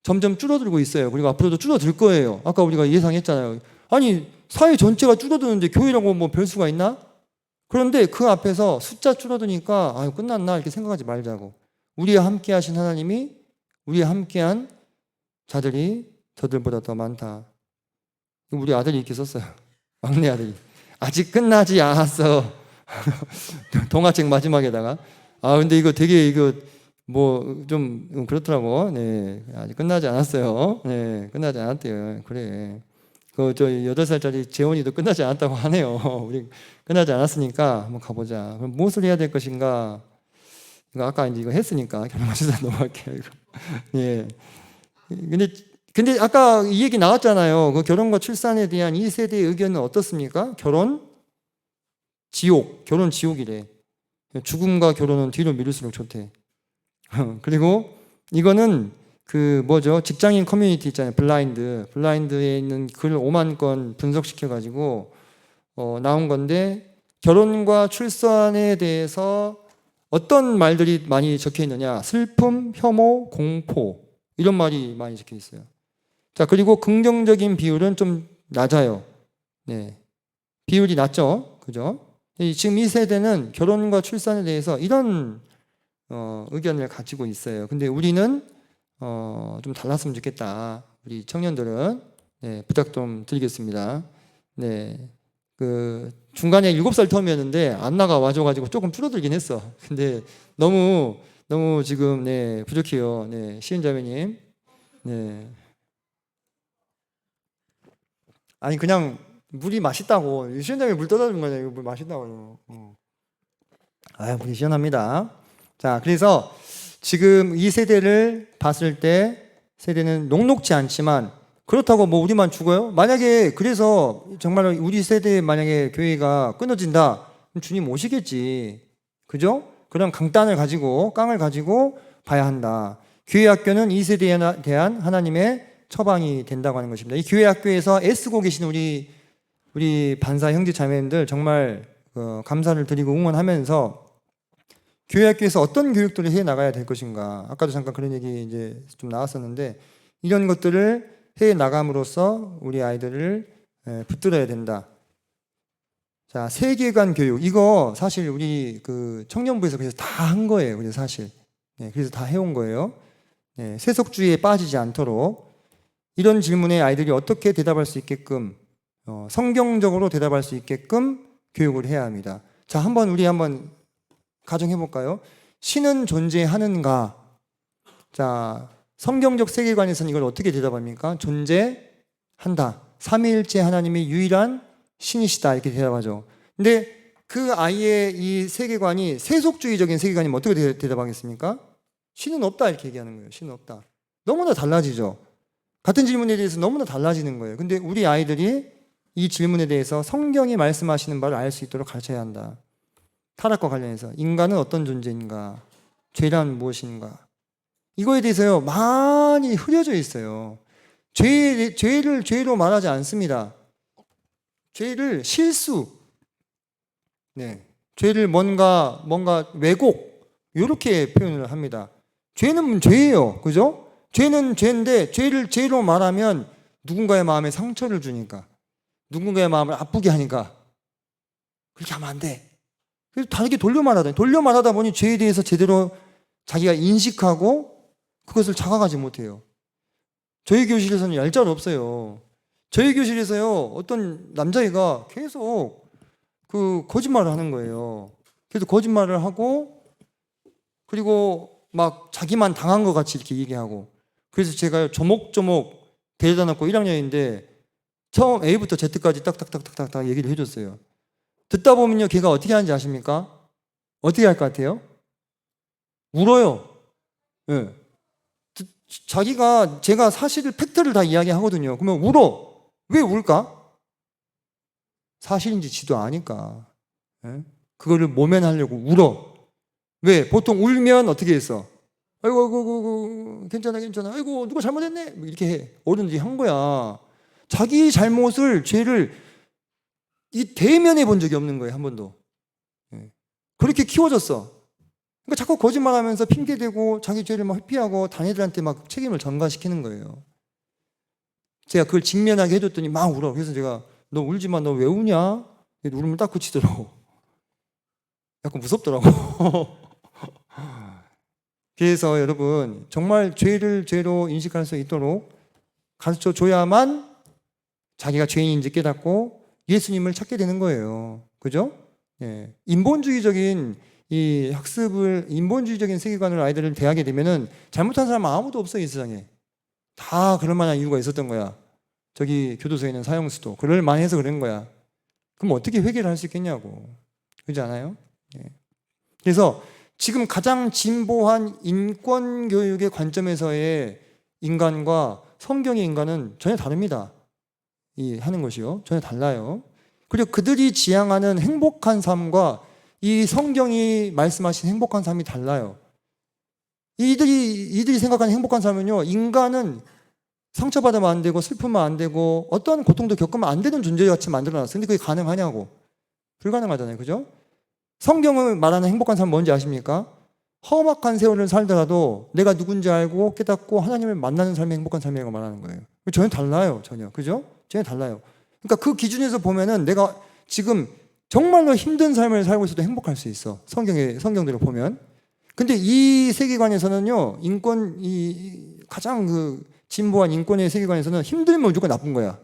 점점 줄어들고 있어요. 그리고 앞으로도 줄어들 거예요. 아까 우리가 예상했잖아요. 아니 사회 전체가 줄어드는데 교회라고 뭐 별 수가 있나? 그런데 그 앞에서 숫자 줄어드니까 아유 끝났나 이렇게 생각하지 말자고. 우리와 함께 하신 하나님이 우리와 함께한 자들이 저들보다 더 많다. 우리 아들이 이렇게 썼어요. 막내 아들이. 아직 끝나지 않았어. 동화책 마지막에다가. 아 근데 이거 되게 이거 뭐 좀 그렇더라고. 네, 아직 끝나지 않았어요. 네, 끝나지 않았대요. 그래. 그 저 8살짜리 재원이도 끝나지 않았다고 하네요. 우리 끝나지 않았으니까 한번 가보자. 그럼 무엇을 해야 될 것인가? 이거 아까 이제 이거 했으니까 결론마치다 넘어갈게요. 이거. 예. 근데 아까 이 얘기 나왔잖아요. 그 결혼과 출산에 대한 2세대의 의견은 어떻습니까? 결혼 지옥, 결혼 지옥이래. 죽음과 결혼은 뒤로 미룰수록 좋대. 그리고 이거는 그 뭐죠? 직장인 커뮤니티 있잖아요. 블라인드에 있는 글 5만 건 분석시켜 가지고 나온 건데 결혼과 출산에 대해서 어떤 말들이 많이 적혀 있느냐? 슬픔, 혐오, 공포 이런 말이 많이 적혀 있어요. 자, 그리고 긍정적인 비율은 좀 낮아요. 네. 비율이 낮죠. 그죠? 지금 이 세대는 결혼과 출산에 대해서 이런 의견을 가지고 있어요. 근데 우리는 좀 달랐으면 좋겠다. 우리 청년들은 네, 부탁 좀 드리겠습니다. 네. 그 중간에 7살 텀이었는데 안 나가 와줘가지고 조금 줄어들긴 했어. 근데 너무 지금 네, 부족해요. 네, 시은자매님. 네. 아니 그냥 물이 맛있다고. 시원하게 물 떠다 준 거냐. 이거 물 맛있다고. 아, 물이 시원합니다. 자, 그래서 지금 이 세대를 봤을 때 세대는 녹록지 않지만 그렇다고 뭐 우리만 죽어요? 만약에 그래서 정말 우리 세대에 만약에 교회가 끊어진다, 그럼 주님 오시겠지. 그죠? 그런 깡을 가지고 봐야 한다. 교회 학교는 이 세대에 대한 하나님의 처방이 된다고 하는 것입니다. 이 교회 학교에서 애쓰고 계신 우리 반사 형제 자매님들 정말 감사를 드리고 응원하면서 교회 학교에서 어떤 교육들을 해 나가야 될 것인가. 아까도 잠깐 그런 얘기 이제 좀 나왔었는데 이런 것들을 해 나감으로써 우리 아이들을 붙들어야 된다. 자, 세계관 교육 이거 사실 우리 그 청년부에서 그래서 다 한 거예요. 그래서 사실 그래서 다 해온 거예요. 세속주의에 빠지지 않도록 이런 질문에 아이들이 어떻게 대답할 수 있게끔 성경적으로 대답할 수 있게끔 교육을 해야 합니다. 자, 우리 한번 가정해 볼까요? 신은 존재하는가? 자, 성경적 세계관에서는 이걸 어떻게 대답합니까? 존재한다. 삼위일체 하나님이 유일한 신이시다 이렇게 대답하죠. 근데 그 아이의 이 세계관이 세속주의적인 세계관이면 어떻게 대답하겠습니까? 신은 없다 이렇게 얘기하는 거예요. 신은 없다. 너무나 달라지죠. 같은 질문에 대해서 너무나 달라지는 거예요. 근데 우리 아이들이 이 질문에 대해서 성경이 말씀하시는 바를 알 수 있도록 가르쳐야 한다. 타락과 관련해서 인간은 어떤 존재인가? 죄란 무엇인가? 이거에 대해서요 많이 흐려져 있어요. 죄를 죄로 말하지 않습니다. 죄를 실수, 죄를 뭔가 왜곡 이렇게 표현을 합니다. 죄는 죄예요, 그죠? 죄는 죄인데 죄를 죄로 말하면 누군가의 마음에 상처를 주니까, 누군가의 마음을 아프게 하니까 그렇게 하면 안 돼. 그래서 다르게 돌려 말하다 보니 죄에 대해서 제대로 자기가 인식하고 그것을 자각하지 못해요. 저희 교실에서는 얄짤 없어요. 저희 교실에서요 어떤 남자애가 계속 그 거짓말을 하는 거예요. 그래서 거짓말을 하고 그리고 막 자기만 당한 것 같이 이렇게 얘기하고, 그래서 제가 조목조목 데려다 놓고 1학년인데 처음 A부터 Z까지 딱딱딱딱딱 얘기를 해줬어요. 듣다 보면요 걔가 어떻게 하는지 아십니까? 어떻게 할 것 같아요? 울어요. 네. 제가 사실을 팩트를 다 이야기하거든요. 그러면 울어. 왜 울까? 사실인지 지도 아니까. 네? 그거를 모면하려고 울어. 왜? 보통 울면 어떻게 했어? 아이고 괜찮아 아이고 누가 잘못했네 이렇게 해. 어른들이 한 거야. 자기 잘못을 죄를 대면해 본 적이 없는 거예요. 한 번도. 그렇게 키워졌어. 그러니까 자꾸 거짓말하면서 핑계대고 자기 죄를 막 회피하고 단애들한테 막 책임을 전가시키는 거예요. 제가 그걸 직면하게 해줬더니 막 울어. 그래서 제가 너 울지 마, 너 왜 우냐? 울음을 딱 그치더라고. 약간 무섭더라고. 그래서 여러분 정말 죄를 죄로 인식할 수 있도록 가르쳐 줘야만 자기가 죄인인지 깨닫고 예수님을 찾게 되는 거예요. 그죠? 예. 인본주의적인 이 학습을, 인본주의적인 세계관을 아이들을 대하게 되면은 잘못한 사람 아무도 없어요, 이 세상에. 다 그럴 만한 이유가 있었던 거야. 저기 교도소에 있는 사형수도 그럴 만해서 그런 거야. 그럼 어떻게 회개를 할 수 있겠냐고. 그렇지 않아요? 예. 그래서 지금 가장 진보한 인권 교육의 관점에서의 인간과 성경의 인간은 전혀 다릅니다. 이 하는 것이요. 전혀 달라요. 그리고 그들이 지향하는 행복한 삶과 이 성경이 말씀하신 행복한 삶이 달라요. 이들이 생각하는 행복한 삶은요, 인간은 상처받으면 안 되고 슬프면 안 되고 어떤 고통도 겪으면 안 되는 존재같이 만들어놨어요. 근데 그게 가능하냐고. 불가능하잖아요. 그죠? 성경을 말하는 행복한 삶 뭔지 아십니까? 험악한 세월을 살더라도 내가 누군지 알고 깨닫고 하나님을 만나는 삶이 행복한 삶이라고 말하는 거예요. 전혀 달라요. 전혀. 그죠? 전혀 달라요. 그러니까 그 기준에서 보면은 내가 지금 정말로 힘든 삶을 살고 있어도 행복할 수 있어. 성경들을 보면. 근데 이 세계관에서는요, 가장 진보한 인권의 세계관에서는 힘들면 무조건 나쁜 거야.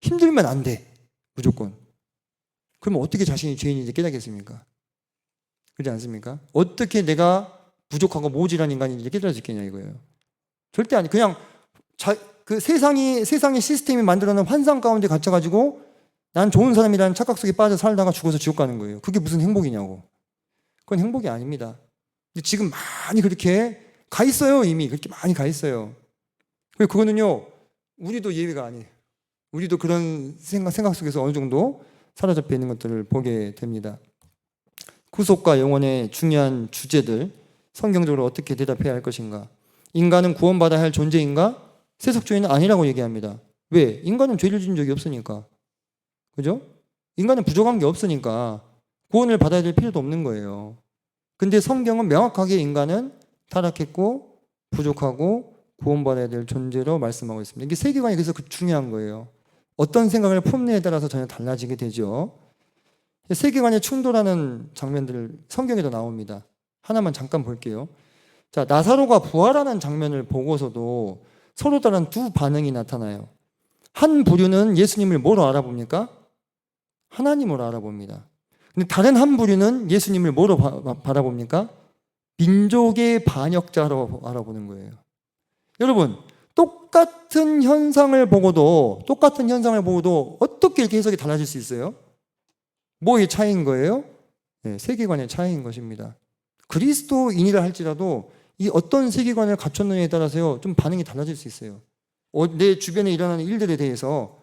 힘들면 안 돼. 무조건. 그러면 어떻게 자신이 죄인인지 깨닫겠습니까? 그렇지 않습니까? 어떻게 내가 부족하고 모질한 인간인지 깨달을 수 있겠냐 이거예요. 절대 아니. 그냥 그 세상의 시스템이 만들어놓은 환상 가운데 갇혀가지고 난 좋은 사람이라는 착각 속에 빠져 살다가 죽어서 지옥 가는 거예요. 그게 무슨 행복이냐고. 그건 행복이 아닙니다. 근데 지금 많이 그렇게 가 있어요. 이미 그렇게 많이 가 있어요. 그거는요, 우리도 예외가 아니에요. 우리도 그런 생각 속에서 어느 정도 사로잡혀 있는 것들을 보게 됩니다. 구속과 영혼의 중요한 주제들, 성경적으로 어떻게 대답해야 할 것인가? 인간은 구원받아야 할 존재인가? 세속주의는 아니라고 얘기합니다. 왜? 인간은 죄를 지은 적이 없으니까. 그죠? 인간은 부족한 게 없으니까 구원을 받아야 될 필요도 없는 거예요. 근데 성경은 명확하게 인간은 타락했고 부족하고 구원받아야 될 존재로 말씀하고 있습니다. 이게 세계관이 그래서 중요한 거예요. 어떤 생각을 품느냐에 따라서 전혀 달라지게 되죠. 세계관에 충돌하는 장면들 성경에도 나옵니다. 하나만 잠깐 볼게요. 자, 나사로가 부활하는 장면을 보고서도 서로 다른 두 반응이 나타나요. 한 부류는 예수님을 뭐로 알아봅니까? 하나님으로 알아봅니다. 근데 다른 한 부류는 예수님을 뭐로 바라봅니까? 민족의 반역자로 알아보는 거예요. 여러분, 똑같은 현상을 보고도 어떻게 이렇게 해석이 달라질 수 있어요? 뭐의 차이인 거예요? 네, 세계관의 차이인 것입니다. 그리스도인이라 할지라도 이 어떤 세계관을 갖췄느냐에 따라서요, 좀 반응이 달라질 수 있어요. 내 주변에 일어나는 일들에 대해서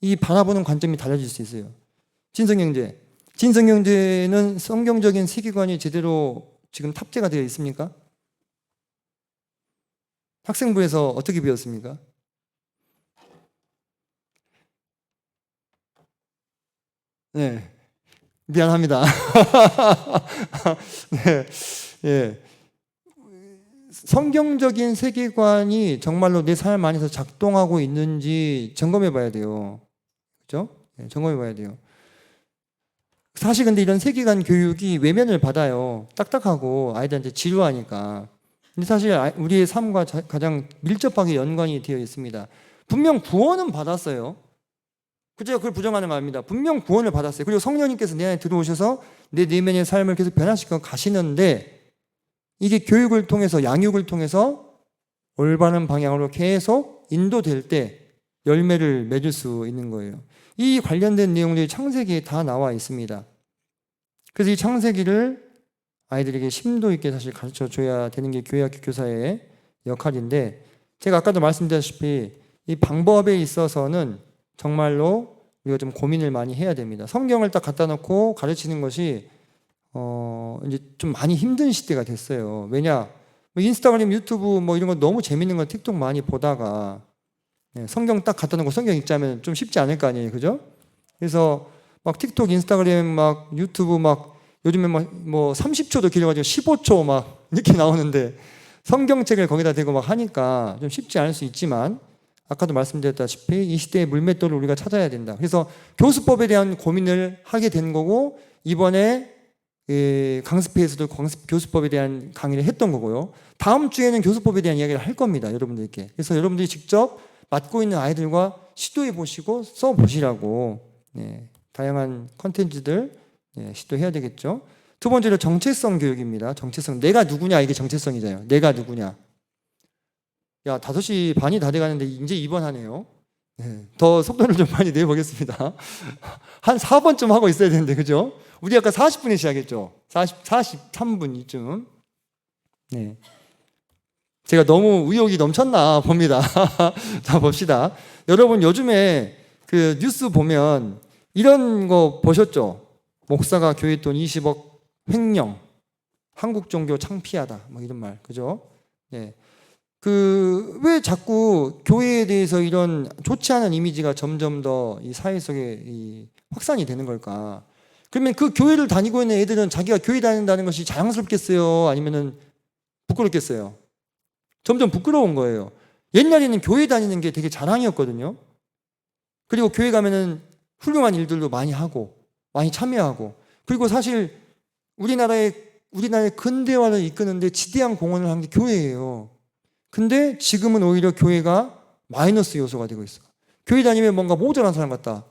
이 바라보는 관점이 달라질 수 있어요. 진성경제는 성경적인 세계관이 제대로 지금 탑재가 되어 있습니까? 학생부에서 어떻게 배웠습니까? 네, 미안합니다. 네, 예. 성경적인 세계관이 정말로 내 삶 안에서 작동하고 있는지 점검해 봐야 돼요. 그죠? 네, 점검해 봐야 돼요. 사실 근데 이런 세계관 교육이 외면을 받아요. 딱딱하고 아이들한테 지루하니까. 근데 사실 우리의 삶과 가장 밀접하게 연관이 되어 있습니다. 분명 구원은 받았어요. 제가 그걸 부정하는 말입니다. 분명 구원을 받았어요. 그리고 성령님께서 내 안에 들어오셔서 내 내면의 삶을 계속 변화시켜 가시는데 이게 교육을 통해서, 양육을 통해서 올바른 방향으로 계속 인도될 때 열매를 맺을 수 있는 거예요. 이 관련된 내용들이 창세기에 다 나와 있습니다. 그래서 이 창세기를 아이들에게 심도 있게 사실 가르쳐 줘야 되는 게 교회학교 교사의 역할인데, 제가 아까도 말씀드렸다시피 이 방법에 있어서는 정말로 우리가 좀 고민을 많이 해야 됩니다. 성경을 딱 갖다 놓고 가르치는 것이 이제 좀 많이 힘든 시대가 됐어요. 왜냐? 인스타그램, 유튜브 이런 거 너무 재밌는 거 틱톡 많이 보다가 성경 딱 갖다 놓고 성경 읽자면 좀 쉽지 않을 거 아니에요. 그죠? 그래서 막 틱톡, 인스타그램, 막 유튜브 막 요즘에 뭐 30초도 길어가지고 15초 막 이렇게 나오는데 성경책을 거기다 대고 막 하니까 좀 쉽지 않을 수 있지만 아까도 말씀드렸다시피 이 시대의 물맷돌을 우리가 찾아야 된다. 그래서 교수법에 대한 고민을 하게 된 거고 이번에 강습회에서도 교수법에 대한 강의를 했던 거고요. 다음 주에는 교수법에 대한 이야기를 할 겁니다. 여러분들께. 그래서 여러분들이 직접 맡고 있는 아이들과 시도해 보시고 써 보시라고 다양한 컨텐츠들 시도해야 되겠죠. 두 번째로 정체성 교육입니다. 정체성. 내가 누구냐 이게 정체성이잖아요. 내가 누구냐. 야 5시 반이 다 돼가는데 이제 2번 하네요. 더 속도를 좀 많이 내보겠습니다. 한 4번쯤 하고 있어야 되는데 그죠? 우리 아까 40분에 시작했죠. 43분 이쯤. 네. 제가 너무 의욕이 넘쳤나 봅니다. 자 봅시다. 여러분 요즘에 그 뉴스 보면 이런 거 보셨죠? 목사가 교회 돈 20억 횡령, 한국 종교 창피하다, 뭐 이런 말, 그죠? 네. 왜 자꾸 교회에 대해서 이런 좋지 않은 이미지가 점점 더 이 사회 속에 확산이 되는 걸까? 그러면 그 교회를 다니고 있는 애들은 자기가 교회 다닌다는 것이 자랑스럽겠어요? 아니면은 부끄럽겠어요? 점점 부끄러운 거예요. 옛날에는 교회 다니는 게 되게 자랑이었거든요. 그리고 교회 가면은 훌륭한 일들도 많이 하고, 많이 참여하고, 그리고 사실 우리나라의 근대화를 이끄는데 지대한 공헌을 한 게 교회예요. 근데 지금은 오히려 교회가 마이너스 요소가 되고 있어. 교회 다니면 뭔가 모자란 사람 같다.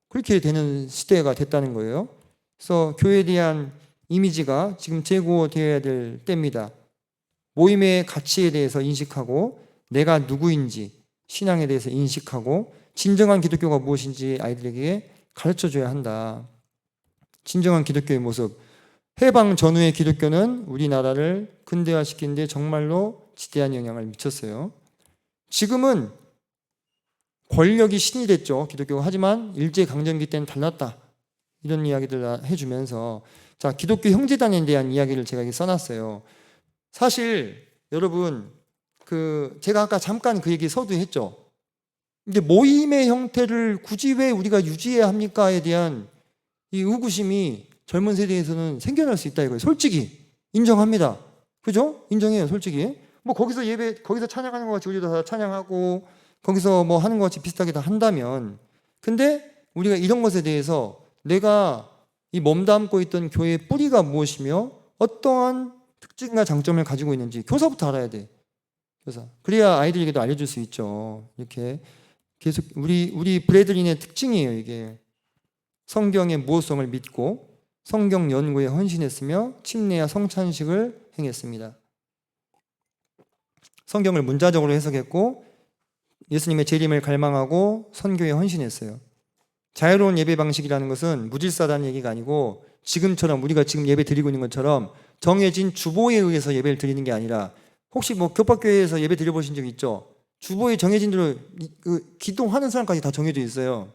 그렇게 되는 시대가 됐다는 거예요. 그래서 교회에 대한 이미지가 지금 제고되어야 될 때입니다. 모임의 가치에 대해서 인식하고 내가 누구인지 신앙에 대해서 인식하고 진정한 기독교가 무엇인지 아이들에게 가르쳐줘야 한다. 진정한 기독교의 모습. 해방 전후의 기독교는 우리나라를 근대화시키는 데 정말로 지대한 영향을 미쳤어요. 지금은 권력이 신이 됐죠. 기독교가. 하지만 일제강점기 때는 달랐다. 이런 이야기들 해주면서 자 기독교 형제단에 대한 이야기를 제가 여기 써놨어요. 사실 여러분 제가 아까 잠깐 그 얘기 서두에 했죠. 근데 모임의 형태를 굳이 왜 우리가 유지해야 합니까에 대한 이 의구심이 젊은 세대에서는 생겨날 수 있다 이거예요. 솔직히 인정합니다. 그죠? 인정해요. 솔직히 뭐 거기서 거기서 찬양하는 것 같이 우리도 다 찬양하고 거기서 뭐 하는 것 같이 비슷하게 다 한다면 근데 우리가 이런 것에 대해서 내가 이 몸담고 있던 교회의 뿌리가 무엇이며 어떠한 특징과 장점을 가지고 있는지 교사부터 알아야 돼. 교사. 그래야 아이들에게도 알려줄 수 있죠. 이렇게 계속 우리 브래들린의 특징이에요. 이게 성경의 무호성을 믿고 성경 연구에 헌신했으며 침례와 성찬식을 행했습니다. 성경을 문자적으로 해석했고 예수님의 재림을 갈망하고 선교에 헌신했어요. 자유로운 예배 방식이라는 것은 무질서하다는 얘기가 아니고 지금처럼 우리가 지금 예배 드리고 있는 것처럼 정해진 주보에 의해서 예배를 드리는 게 아니라 혹시 뭐 교파교회에서 예배 드려보신 적 있죠? 주보에 정해진 대로 기도하는 사람까지 다 정해져 있어요.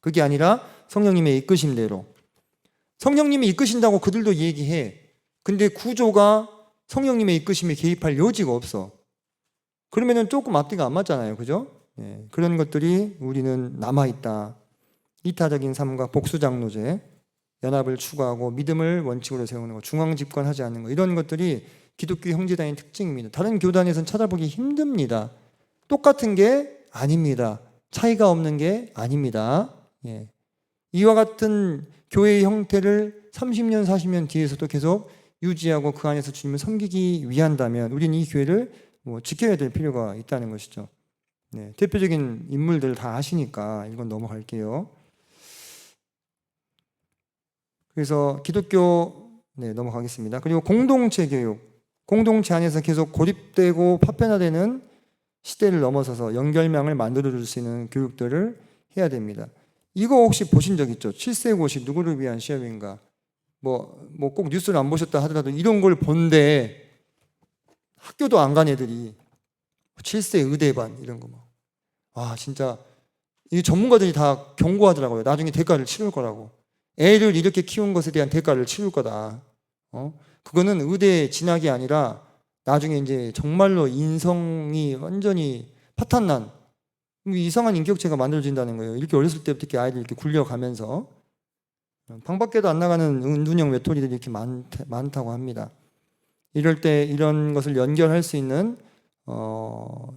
그게 아니라 성령님의 이끄심대로. 성령님이 이끄신다고 그들도 얘기해. 근데 구조가 성령님의 이끄심에 개입할 여지가 없어. 그러면은 조금 앞뒤가 안 맞잖아요. 그죠? 그런 것들이 우리는 남아있다. 이타적인 삶과 복수장로제, 연합을 추구하고 믿음을 원칙으로 세우는 것, 중앙집권하지 않는 것, 이런 것들이 기독교 형제단의 특징입니다. 다른 교단에서는 찾아보기 힘듭니다. 똑같은 게 아닙니다. 차이가 없는 게 아닙니다. 이와 같은 교회의 형태를 30년, 40년 뒤에서도 계속 유지하고 그 안에서 주님을 섬기기 위한다면 우리는 이 교회를 지켜야 될 필요가 있다는 것이죠. 대표적인 인물들 다 아시니까 이건 넘어갈게요. 그래서 기독교 넘어가겠습니다. 그리고 공동체 교육, 공동체 안에서 계속 고립되고 파편화되는 시대를 넘어서서 연결망을 만들어줄 수 있는 교육들을 해야 됩니다. 이거 혹시 보신 적 있죠? 7세 고시 누구를 위한 시험인가? 뭐 꼭 뉴스를 안 보셨다 하더라도 이런 걸 본데 학교도 안 간 애들이 7세 의대반 이런 거 막. 와 진짜 이 전문가들이 다 경고하더라고요. 나중에 대가를 치를 거라고. 애를 이렇게 키운 것에 대한 대가를 치를 거다. 그거는 의대 진학이 아니라 나중에 이제 정말로 인성이 완전히 파탄난 이상한 인격체가 만들어진다는 거예요. 이렇게 어렸을 때부터 이렇게 아이들 이렇게 굴려가면서 방 밖에도 안 나가는 은둔형 외톨이들이 이렇게 많다고 합니다. 이럴 때 이런 것을 연결할 수 있는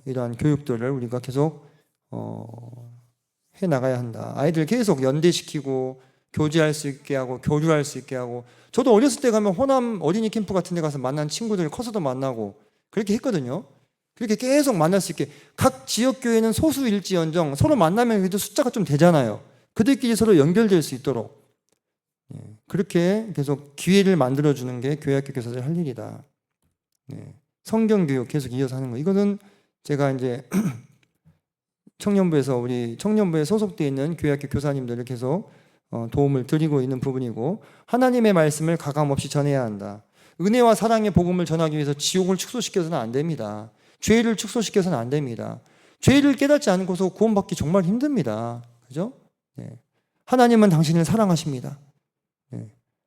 이러한 교육들을 우리가 계속 해 나가야 한다. 아이들 계속 연대시키고 교제할 수 있게 하고 교류할 수 있게 하고, 저도 어렸을 때 가면 호남 어린이 캠프 같은 데 가서 만난 친구들 커서도 만나고 그렇게 했거든요. 그렇게 계속 만날 수 있게, 각 지역 교회는 소수일지언정 서로 만나면 그래도 숫자가 좀 되잖아요. 그들끼리 서로 연결될 수 있도록 그렇게 계속 기회를 만들어주는 게 교회학교 교사들 할 일이다. 성경교육 계속 이어서 하는 거, 이거는 제가 이제 청년부에서 우리 청년부에 소속되어 있는 교회학교 교사님들을 계속 도움을 드리고 있는 부분이고, 하나님의 말씀을 가감없이 전해야 한다. 은혜와 사랑의 복음을 전하기 위해서 지옥을 축소시켜서는 안 됩니다. 죄를 축소시켜서는 안 됩니다. 죄를 깨닫지 않고서 구원받기 정말 힘듭니다. 그죠? 하나님은 당신을 사랑하십니다.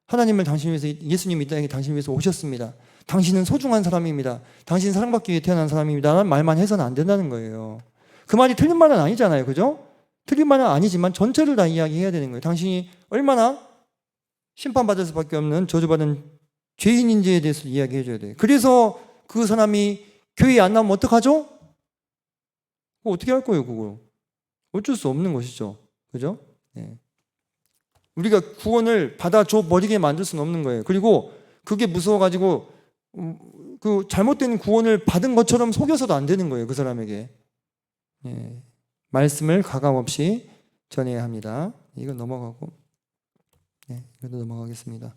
하나님을 당신 위해서, 예수님이 이 땅에 당신 위해서 오셨습니다. 당신은 소중한 사람입니다. 당신 사랑받기 위해 태어난 사람입니다. 라는 말만 해서는 안 된다는 거예요. 그 말이 틀린 말은 아니잖아요. 그죠? 틀린 말은 아니지만 전체를 다 이야기해야 되는 거예요. 당신이 얼마나 심판받을 수밖에 없는 저주받은 죄인인지에 대해서 이야기해 줘야 돼요. 그래서 그 사람이 교회에 안 나오면 어떡하죠? 그거 어떻게 할 거예요, 그거? 어쩔 수 없는 것이죠. 그죠? 우리가 구원을 받아줘 버리게 만들 수는 없는 거예요. 그리고 그게 무서워가지고 그 잘못된 구원을 받은 것처럼 속여서도 안 되는 거예요, 그 사람에게. 말씀을 가감없이 전해야 합니다. 이거 넘어가고, 이것도 넘어가겠습니다.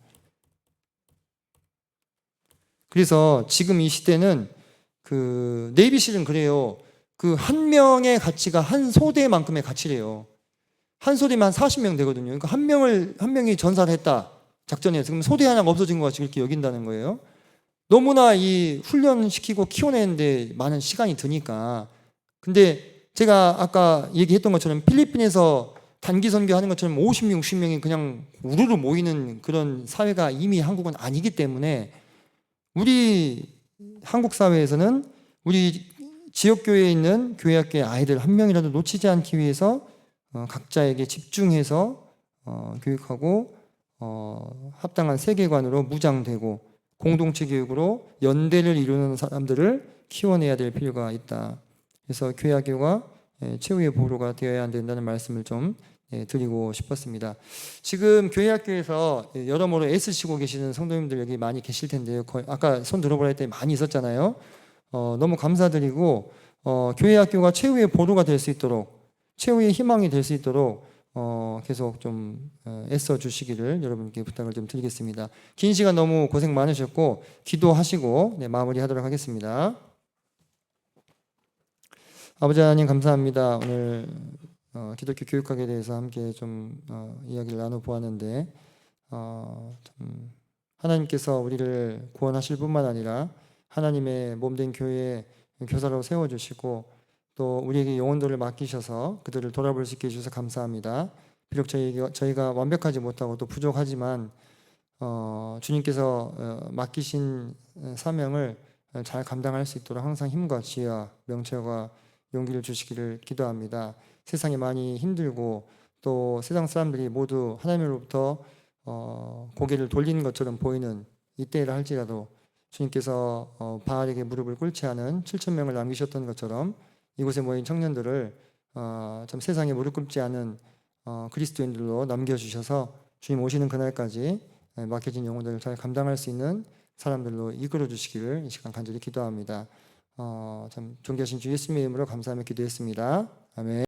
그래서 지금 이 시대는 그 네이비실은 그래요. 그 한 명의 가치가 한 소대만큼의 가치래요. 한 소대면 한 40명 되거든요. 그러니까 한 명이 전사를 했다, 작전에서. 그럼 소대 하나가 없어진 것 같이 이렇게 여긴다는 거예요. 너무나 이 훈련시키고 키워내는데 많은 시간이 드니까. 근데 제가 아까 얘기했던 것처럼 필리핀에서 단기 선교하는 것처럼 50명, 60명이 그냥 우르르 모이는 그런 사회가 이미 한국은 아니기 때문에, 우리 한국 사회에서는 우리 지역교회에 있는 교회학교의 아이들 한 명이라도 놓치지 않기 위해서 각자에게 집중해서 교육하고 합당한 세계관으로 무장되고 공동체 교육으로 연대를 이루는 사람들을 키워내야 될 필요가 있다. 그래서 교회학교가 최후의 보루가 되어야 된다는 말씀을 좀 드리고 싶었습니다. 지금 교회학교에서 여러모로 애쓰시고 계시는 성도님들 여기 많이 계실 텐데요. 아까 손 들어보라 했더니 많이 있었잖아요. 너무 감사드리고, 교회학교가 최후의 보루가 될 수 있도록, 최후의 희망이 될 수 있도록 계속 좀 애써 주시기를 여러분께 부탁을 좀 드리겠습니다. 긴 시간 너무 고생 많으셨고, 기도하시고 마무리하도록 하겠습니다. 아버지 하나님 감사합니다. 오늘 기독교 교육학에 대해서 함께 좀 이야기를 나눠보았는데, 하나님께서 우리를 구원하실 뿐만 아니라 하나님의 몸된 교회의 교사로 세워주시고, 또 우리에게 영혼들을 맡기셔서 그들을 돌아볼 수 있게 해주셔서 감사합니다. 비록 저희가 완벽하지 못하고 또 부족하지만 주님께서 맡기신 사명을 잘 감당할 수 있도록 항상 힘과 지혜와 명철과 용기를 주시기를 기도합니다. 세상이 많이 힘들고 또 세상 사람들이 모두 하나님으로부터 고개를 돌리는 것처럼 보이는 이때라 할지라도, 주님께서 바알에게 무릎을 꿇지 않은 7,000명을 남기셨던 것처럼 이곳에 모인 청년들을 참 세상에 무릎 꿇지 않은 그리스도인들로 남겨주셔서 주님 오시는 그날까지 맡겨진 영혼들을 잘 감당할 수 있는 사람들로 이끌어 주시기를 이 시간 간절히 기도합니다. 참 존귀하신 주 예수님의 이름으로 감사하며 기도했습니다. 아멘.